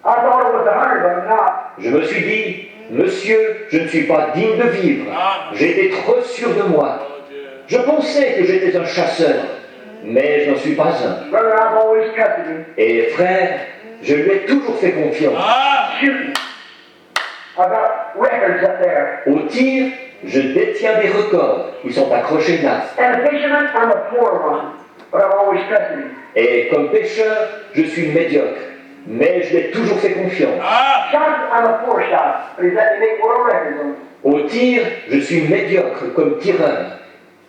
I thought it was a hunter, but I'm not. Je me suis dit, monsieur, je ne suis pas digne de vivre. J'étais trop sûr de moi. Je pensais que j'étais un chasseur, mais je n'en suis pas un. Brother, I've always trusted him. Et frère, Je lui ai toujours fait confiance. Shooting. I've got records up there. Au tir, je détiens des records. Ils sont accrochés là. And a fisherman, I'm a poor one, but I've always trusted him. Et comme pêcheur, je suis médiocre. Mais je lui ai toujours fait confiance. Shot, I'm a poor shot, but he's let me make world records on it. Au tir, je suis médiocre comme tireur.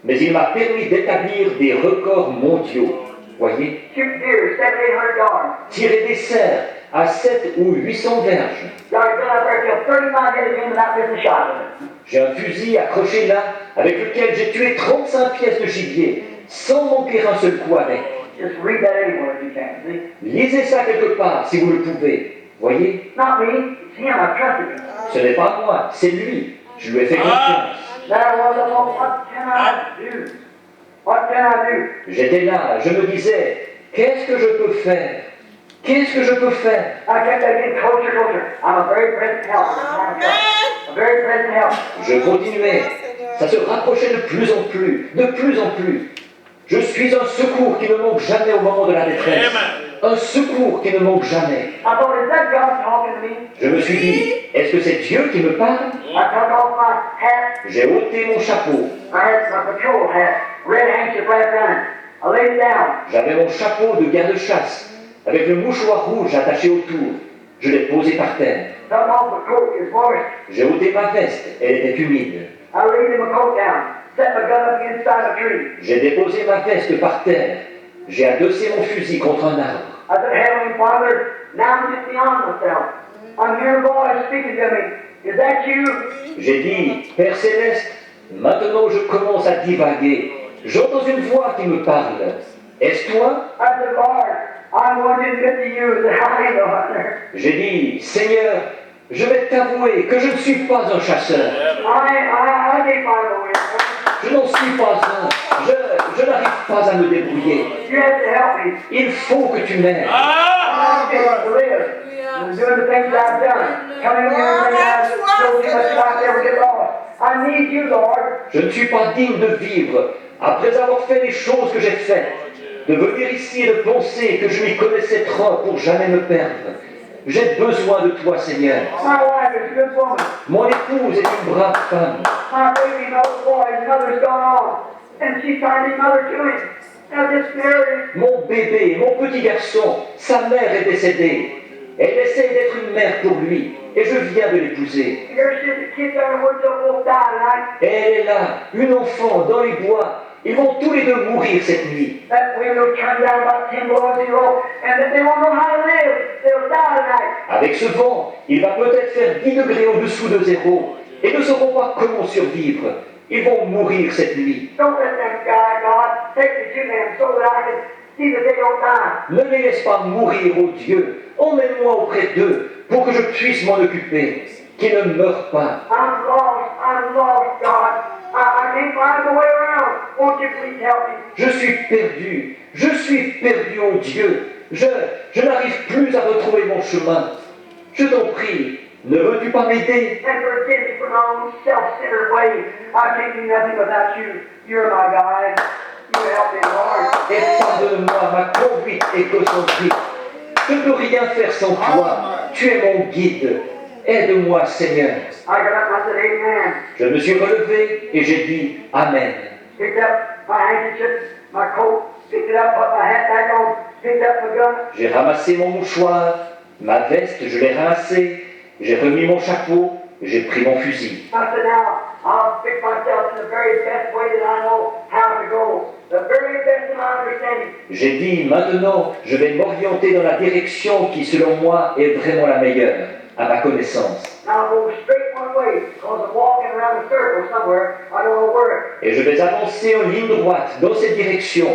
Mais il m'a permis d'établir des records mondiaux. Voyez? Shoot deer, 700-800 yards. Tirer des cerfs à 7 ou 800 verges. Got a gun up there, killed 35 head of game without missing a shot with it. J'ai un fusil accroché là, avec lequel j'ai tué 35 pièces de gibier, sans manquer un seul coup avec. Just read that anywhere if you can, see? Lisez ça quelque part, si vous le pouvez. Voyez? Not me, it's him, I trusted him. Ce n'est pas moi, c'est lui. Je lui ai fait confiance. There I was, I thought, what can I do? What can I do? J'étais là, je me disais, qu'est-ce que je peux faire? Qu'est-ce que je peux faire? I kept getting closer, closer. I'm a very present help. A very present help. Je continuais. Ça se rapprochait de plus en plus, de plus en plus. Je suis un secours qui ne manque jamais au moment de la détresse. Un secours qui ne manque jamais. I thought, is that God talking to me? Je me suis dit, est-ce que c'est Dieu qui me parle? I took off my hat. J'ai ôté mon chapeau. I had my patrol hat, red handkerchief wrapped around it. I laid it down. J'avais mon chapeau de garde-chasse, avec le mouchoir rouge attaché autour. Je l'ai posé par terre. Took off my coat, it was moist. J'ai ôté ma veste, elle était humide. I laid my coat down, set my gun up inside a tree. J'ai déposé ma veste par terre. J'ai adossé mon fusil contre un arbre. I said, Heavenly Father, now I'm just beyond myself. I'm hearing a voice speaking to me. Is that you? J'ai dit, Père Céleste, maintenant je commence à divaguer. J'entends une voix qui me parle. Est-ce toi? I said, Lord, I'm going to admit to you that I am the hunter. J'ai dit, Seigneur, je vais t'avouer que je ne suis pas un chasseur. I can't find my way. Je n'en suis pas un. Je n'arrive pas à me débrouiller. You have to help me. Il faut que tu m'aides. I get to live. I'm doing the things I've done. Coming here and saying I've told you much life never get lost. I need you, Lord. Je ne suis pas digne de vivre après avoir fait les choses que j'ai faites. De venir ici et de penser que je m'y connaissais trop pour jamais me perdre. J'ai besoin de toi, Seigneur. My wife is a good woman. Mon épouse est une brave femme. My baby, no boy, his mother's gone on. And she's trying to be mother to him. Now just married. Mon bébé, mon petit garçon, sa mère est décédée. Elle essaie d'être une mère pour lui, et je viens de l'épouser. Here she is, the kids on the woods, they'll both die tonight. Et elle est là, une enfant dans les bois. Ils vont tous les deux mourir cette nuit. That wind will turn down about 10 below zero, and that they won't know how to live. They'll die tonight. Avec ce vent, il va peut-être faire 10 degrés au-dessous de zéro, et ne sauront pas comment survivre. Ils vont mourir cette nuit. Don't let them die, God. Take me to them so that I can see that they don't die. Ne les laisse pas mourir, ô Dieu. Emmène-moi auprès d'eux pour que je puisse m'en occuper. Qu'ils ne meurent pas. I'm lost, God. I can't find the way around. Won't you please help me? Je suis perdu, ô Dieu. Je n'arrive plus à retrouver mon chemin. Je t'en prie, ne veux-tu pas m'aider? And forgive me for my own self-centered ways. I can't do nothing without you. You're my guide. You help me, Lord. Et pardonne-moi ma conduite égocentrique. Je ne peux rien faire sans toi. Tu es mon guide. Aide-moi, Seigneur. I got up and I said, Amen. Je me suis relevé et j'ai dit Amen. Picked up my handkerchief, my coat, picked it up, put my hat back on, picked up my gun. J'ai ramassé mon mouchoir, ma veste, je l'ai ramassée, j'ai remis mon chapeau, j'ai pris mon fusil. I said, now, I'll fix myself in the very best way that I know how to go. The very best in my understanding. J'ai dit maintenant, je vais m'orienter dans la direction qui, selon moi, est vraiment la meilleure, à ma connaissance. Now I'll go straight one way, because I'm walking around a circle somewhere. I don't know where. Et je vais avancer en ligne droite dans cette direction,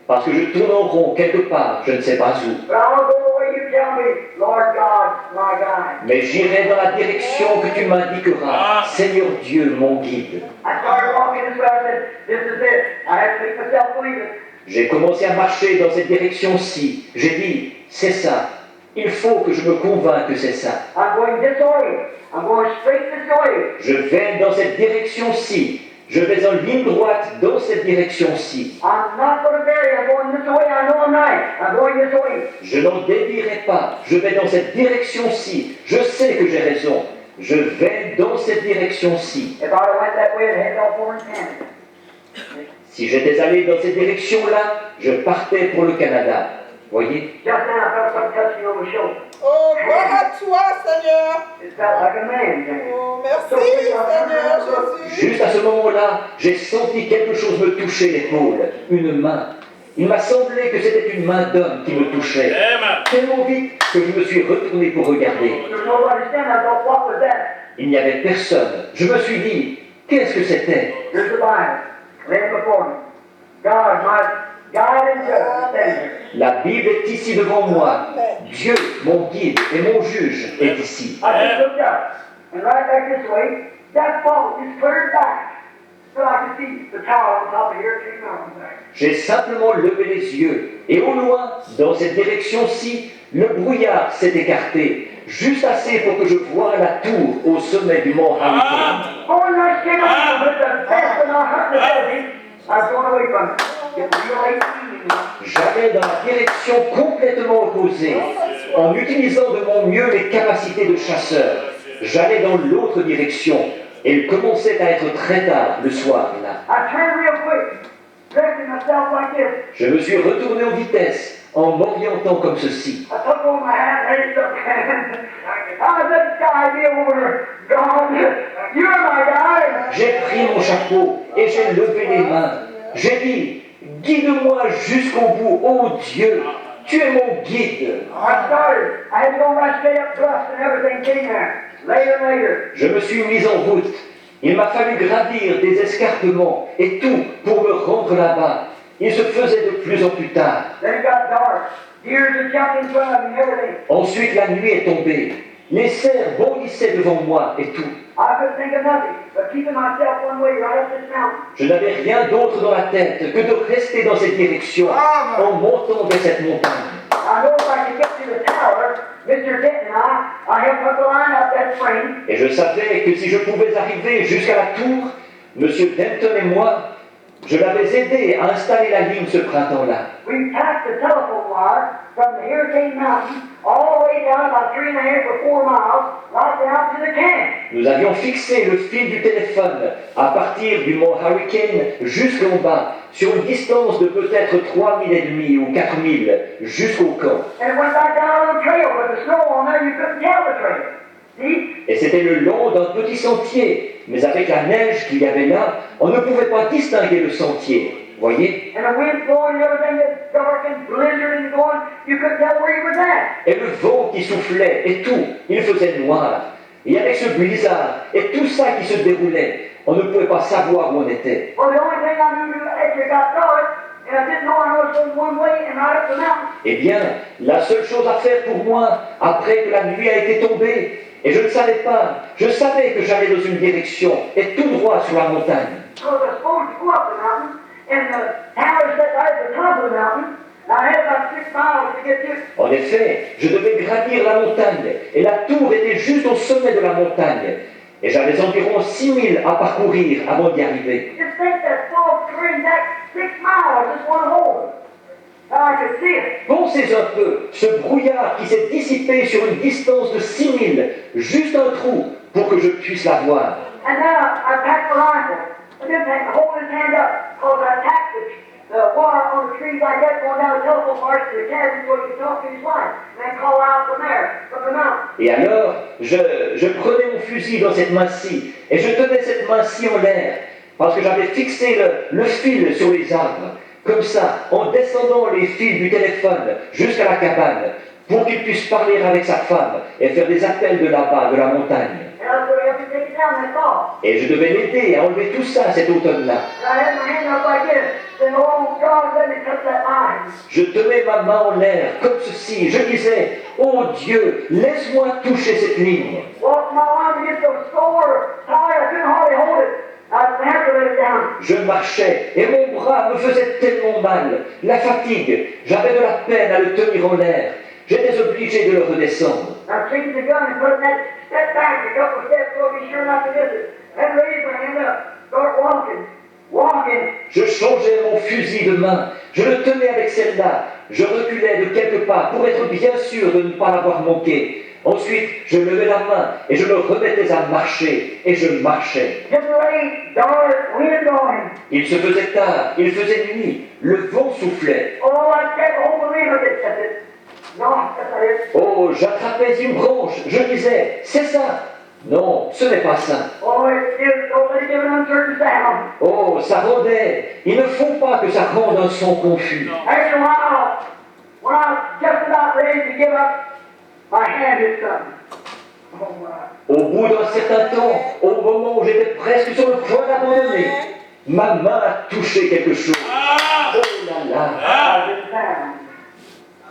parce que je tourne en rond quelque part, je ne sais pas où. But I'll go the way you tell me, Lord God, my guide. Mais j'irai dans la direction que tu m'indiqueras, Seigneur Dieu, mon guide. I started walking this way. I said, this is it. I have to make myself believe it. J'ai commencé à marcher dans cette direction-ci. J'ai dit, c'est ça. Il faut que je me convainque que c'est ça. I'm going this way. I'm going straight this way. Je vais dans cette direction-ci. Je vais en ligne droite dans cette direction-ci. I'm not going to vary. I'm going this way. I know I'm right. I'm going this way. Je n'en dévierai pas. Je vais dans cette direction-ci. Je sais que j'ai raison. Je vais dans cette direction-ci. If I'd have went that way, I'd head off over in Canada. Si j'étais allé dans cette direction-là, je partais pour le Canada. Voyez? Just then I felt something touch me on the shoulder. Oh, gloire à toi, Seigneur. It felt like a man thing. Oh, merci, Seigneur Jésus. Juste à ce moment-là, j'ai senti quelque chose me toucher l'épaule. Une main. Il m'a semblé que c'était une main d'homme qui me touchait. Tellement vite que je me suis retourné pour regarder. There was nobody standing. I thought, what was that? Il n'y avait personne. Je me suis dit, qu'est-ce que c'était? Here's the Bible. Laying before me. God, my guide and judge, is standing there. La Bible est ici devant moi. Dieu, mon guide et mon juge, est ici. I just looked up, and right back this way, that fog is cleared back. So I could see the tower on top of Hurricane Mountain back. J'ai simplement levé les yeux. Et au loin, dans cette direction-ci, le brouillard s'est écarté. Juste assez pour que je voie la tour au sommet du mont Hurricane. Oh, and I came up with the best of my hospitality. I was going away from it. It was real late evening. J'allais dans la direction complètement opposée, en utilisant de mon mieux mes capacités de chasseur. J'allais dans l'autre direction, et il commençait à être très tard le soir là. I turned real quick, dressing myself like this. Je me suis retourné en vitesse, en m'orientant comme ceci. I took on my hat and raised up. How's that guy be over there? God, you're my guide. J'ai pris mon chapeau et j'ai levé les mains. J'ai dit, guide-moi jusqu'au bout, ô Dieu, tu es mon guide. I started. I had to go right straight up thrust and everything getting there. Later. Je me suis mis en route. Il m'a fallu gravir des escarpements et tout pour me rendre là-bas. Il se faisait de plus en plus tard. Then it got dark. Deers are jumping in front of me and everything. Ensuite, la nuit est tombée. Les cerfs bondissaient devant moi et tout. I couldn't think of nothing but keeping myself one way right up this mountain. Je n'avais rien d'autre dans la tête que de rester dans cette direction en montant vers cette montagne. I know if I could get to the tower, Mr. Denton and I helped put the line up that spring. Et je savais que si je pouvais arriver jusqu'à la tour, M. Denton et moi, je l'avais aidé à installer la ligne ce printemps-là. We tacked the telephone wire from the Hurricane Mountain all the way down about 3.5 or 4 miles, right down to the camp. Nous avions fixé le fil du téléphone à partir du mont Hurricane jusqu'en bas, sur une distance de peut-être 3 000 et demi ou 4 000 jusqu'au camp. And it went back down a little trail, but the snow on there, you couldn't tell the trail. See? Et c'était le long d'un petit sentier, mais avec la neige qu'il y avait là, on ne pouvait pas distinguer le sentier. Voyez? And the wind blowing and everything that's dark and blizzard and going, you couldn't tell where you was at. Et le vent qui soufflait et tout, il faisait noir. Et avec ce blizzard et tout ça qui se déroulait, on ne pouvait pas savoir où on était. Well, the only thing I knew after it got dark, and I didn't know I was going one way and right up the mountain. Eh bien, la seule chose à faire pour moi, après que la nuit a été tombée, et je ne savais pas, je savais que j'allais dans une direction, et tout droit sur la montagne. So I was supposed to go up the mountain, and the tower set right at the top of the mountain. I had about 6 miles to get to it. En effet, je devais gravir la montagne, et la tour était juste au sommet de la montagne. Et j'avais environ 6 000 à parcourir avant d'y arriver. Just think that fog carrying back 6 miles, just one hole. Now I could see it. Pensez un peu, ce brouillard qui s'est dissipé sur une distance de 6 000, juste un trou pour que je puisse la voir. And then I packed the rifle. I didn't hold his hand up, because I tacked the wire on the trees like that, going down the telephone wires to the cabin where he could talk to his wife, and then call out from there, from the mountain. Et alors, je prenais mon fusil dans cette main-ci, et je tenais cette main-ci en l'air, parce que j'avais fixé le fil sur les arbres, comme ça, en descendant les fils du téléphone jusqu'à la cabane, pour qu'il puisse parler avec sa femme et faire des appels de là-bas, de la montagne. And I was going to help him take it down that fall. Et je devais l'aider à enlever tout ça cet automne-là. And I had my hand up like this, saying, oh God, let me touch that line. Je tenais ma main en l'air, comme ceci. Je disais, oh Dieu, laisse-moi toucher cette ligne. Walked my arm against the sore, tired, I couldn't hardly hold it. I had to let it down. Je marchais et mon bras me faisait tellement mal. La fatigue, j'avais de la peine à le tenir en l'air. J'étais obligé de le redescendre. I changed the gun and put it in that step back a couple steps so I'd be sure not to miss it. And raised my hand up. start walking. Walking. Je changeais mon fusil de main. Je le tenais avec celle-là. Je reculais de quelques pas pour être bien sûr de ne pas l'avoir manqué. Ensuite, je levais la main et je me remettais à marcher. Et je marchais. Getting late, dark, wind blowing. Il se faisait tard, il faisait nuit. Le vent soufflait. Oh, I kept hold of it. That's it. No, that's it. Oh, j'attrapais une branche. Je disais, c'est ça. Non, ce n'est pas ça. Oh, don't let it give an uncertain sound. Oh, ça rendait. Il ne faut pas que ça rende un son confus. After a while, when I was just about ready to give up, my hand hit something. Oh, my. Au bout d'un certain temps, au moment où j'étais presque sur le point d'abandonner, ma main a touché quelque chose. Oh là là, I was found.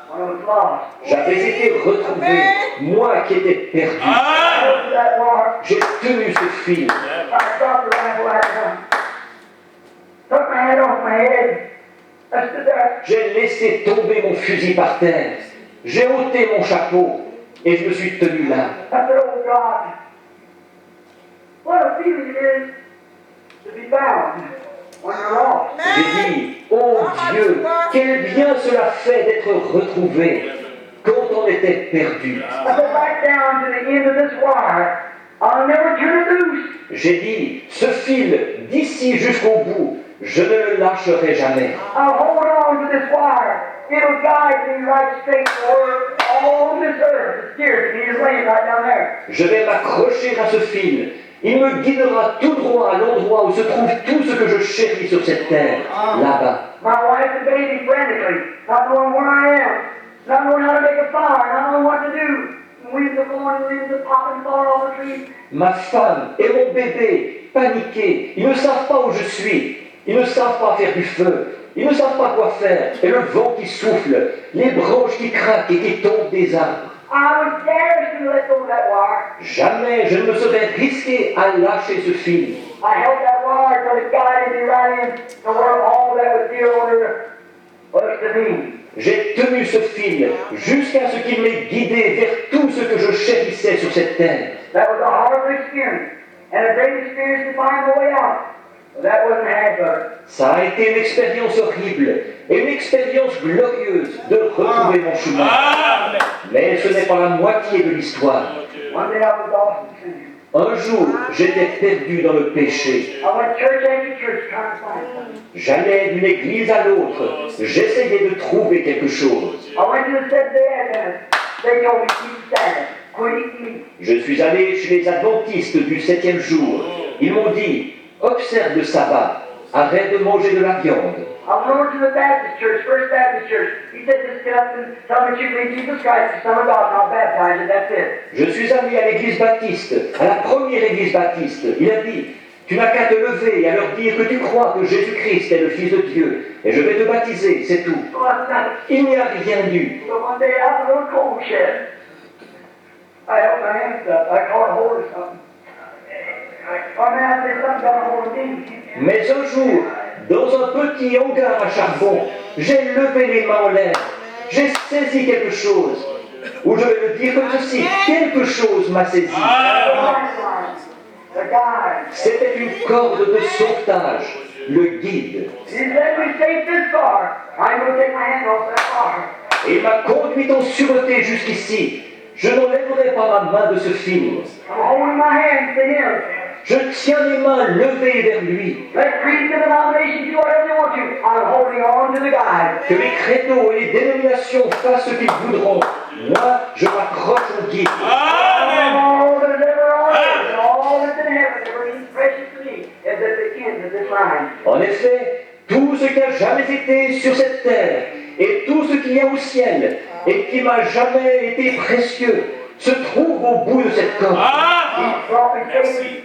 When I was lost. j'avais été retrouvé, moi qui étais perdu. I looked at that mark. J'ai tenu ce fil. I dropped the rifle out of him. Took my head off my head. I stood there. J'ai laissé tomber mon fusil par terre. J'ai ôté mon chapeau et je me suis tenu là. I said, oh God, what a feeling it is to be found when you're lost. J'ai dit, oh Dieu, quel bien cela fait d'être retrouvé quand on était perdu. I said, right down to the end of this wire, I'll never turn it loose. J'ai dit, ce fil d'ici jusqu'au bout, je ne le lâcherai jamais. I'll hold on to this wire. It'll guide me right straight toward all this earth. The steers, he is laying right down there. Je vais m'accrocher à ce fil. Il me guidera tout droit à l'endroit où se trouve tout ce que je chéris sur cette terre, là-bas. My wife and baby frantically, not knowing where I am, not knowing how to make a fire, not knowing what to do. The winds are blowing, the leaves are popping, falling off the trees. Ma femme et mon bébé, paniqués, ils ne savent pas où je suis. Ils ne savent pas faire du feu. Ils ne savent pas quoi faire. Et le vent qui souffle, les branches qui craquent et qui tombent des arbres. I was daring to let go of that wire. Jamais je ne me serais risqué à lâcher ce fil. I held that wire till it guided me right in to where all that was dear on earth was to be. J'ai tenu ce fil jusqu'à ce qu'il m'ait guidé vers tout ce que je chérissais sur cette terre. That was a horrible experience, and a great experience to find the way out. But that wasn't half of it. Ça a été une expérience horrible et une expérience glorieuse de retrouver mon chemin. Mais ce n'est pas la moitié de l'histoire. One day I was lost in sin. Un jour, j'étais perdu dans le péché. I went church after church trying to find something. J'allais d'une église à l'autre. J'essayais de trouver quelque chose. I went to the Seventh-day Adventists. They told me keep Sabbath, quit eating meat. Je suis allé chez les adventistes du 7e jour. Ils m'ont dit, observe le sabbat, arrête de manger de la viande. I went over to the Baptist church, First Baptist Church. He said, just get up and tell them that you believe Jesus Christ is the Son of God, and I'll baptize you, that's it. Je suis allé à l'église baptiste, à la première église baptiste. Il a dit, tu n'as qu'à te lever et à leur dire que tu crois que Jésus-Christ est le Fils de Dieu. Et je vais te baptiser, c'est tout. So last night, Il n'y a rien eu. so one day out in a little coal shed, I held my hands up. I caught hold of something. Or man, I said something got a hold of me. Mais un jour, dans un petit hangar à charbon, j'ai levé les mains en l'air. J'ai saisi quelque chose. Ou je vais le dire comme ceci, quelque chose m'a saisi. The guy. C'était une corde de sauvetage, le guide. He said, we stayed this far. I'm going to take my hand off that bar. Et il m'a conduit en sûreté jusqu'ici. Je n'enlèverai pas ma main de ce fil. I'm holding my hands to him. Je tiens les mains levées vers lui. Let creeds and denominations do whatever they want to. I'm holding on to the guide. Que les credos et les dénominations fassent ce qu'ils voudront. Moi, je m'accroche au guide. All that is ever on earth and all that's in heaven, everything precious to me, is at the end of this line. En effet, tout ce qui a jamais été sur cette terre et tout ce qu'il y a au ciel et qui m'a jamais été précieux se trouve au bout de cette corde. He brought me safely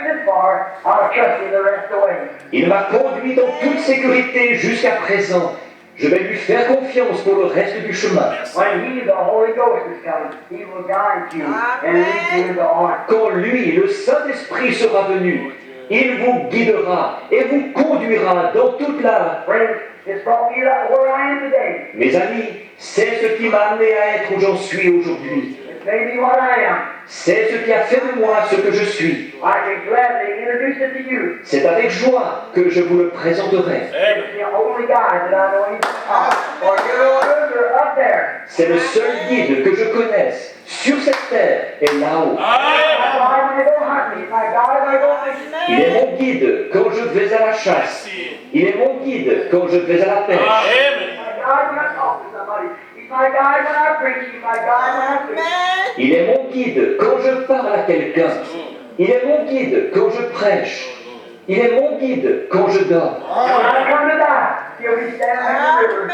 this far. I'll trust you the rest of the way. Il m'a conduit en toute sécurité jusqu'à présent. Je vais lui faire confiance pour le reste du chemin. When he, the Holy Ghost, is coming, he will guide you and lead you into all. Quand lui, le Saint-Esprit, sera venu, il vous guidera et vous conduira dans toute la... Friends, it's brought me where I am today. Mes amis, c'est ce qui m'a amené à être où j'en suis aujourd'hui. It's It made me what I am. C'est ce qui a fait de moi ce que je suis. I can gladly introduce it to you. C'est avec joie que je vous le présenterai. It's the only guide that I know anything of. For your orders are up there. C'est le seul guide que je connaisse sur cette terre et là-haut. My guide when I go hunting. My guide when I go fishing. Il est mon guide quand je vais à la chasse. Il est mon guide quand je vais à la pêche. My guide when I talk to somebody. He's my guide when I preach. He's my guide when I preach. Il est mon guide quand je parle à quelqu'un. Il est mon guide quand je prêche. Il est mon guide quand je dors. And when I come to die, he'll be standing at the river.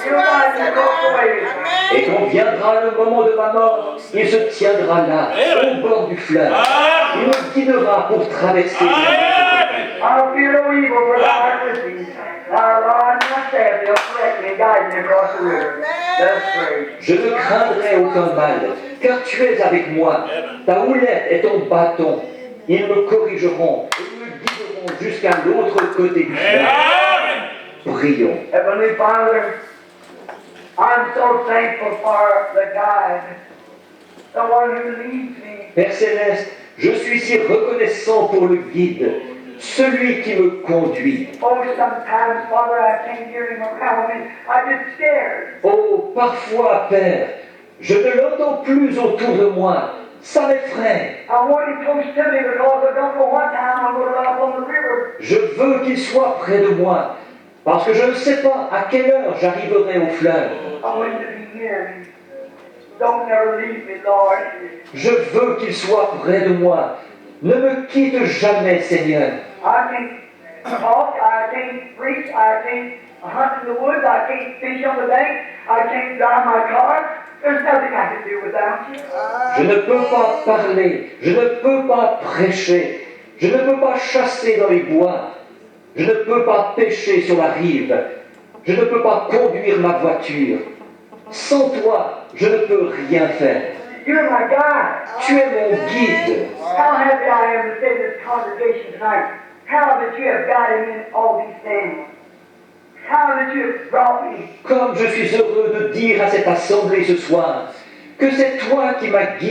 He'll guide me across the way. Et quand viendra le moment de ma mort, il se tiendra là, au bord du fleuve. Il me guidera pour traverser. I'll fear no evil, for thou art with me. Thy rod and thy staff, they'll correct me and guide me across the river. Let's pray. Je ne craindrai aucun mal, car tu es avec moi. Ta houlette et ton bâton, ils me corrigeront et me guideront jusqu'à l'autre côté du fleuve. Prions. Heavenly Father, I'm so thankful for the guide, the one who leads me. Père Céleste, je suis si reconnaissant pour le guide, celui qui me conduit. Oh, sometimes, Father, I can't hear him around me. I get scared. Oh, parfois, Père, je ne l'entends plus autour de moi. Ça m'effraie. I want him close to me because I don't know what time I'm going to run up on the river. Je veux qu'il soit près de moi, parce que je ne sais pas à quelle heure j'arriverai au fleuve. I want him to be near me. Don't never leave me, Lord. Je veux qu'il soit près de moi. Ne me quitte jamais, Seigneur. I can't talk, I can't preach, I can't hunt in the woods, I can't fish on the bank, I can't drive my car. There's nothing I can do without you. Je ne peux pas parler, je ne peux pas prêcher, je ne peux pas chasser dans les bois, je ne peux pas pêcher sur la rive, je ne peux pas conduire ma voiture. Sans toi, je ne peux rien faire. You're my guide. Tu es mon guide. How happy I am to say to this congregation tonight, how that you have guided me in all these things. How that you have brought me. Comme je suis heureux de dire à cette assemblée ce soir que c'est toi qui m'as guidé.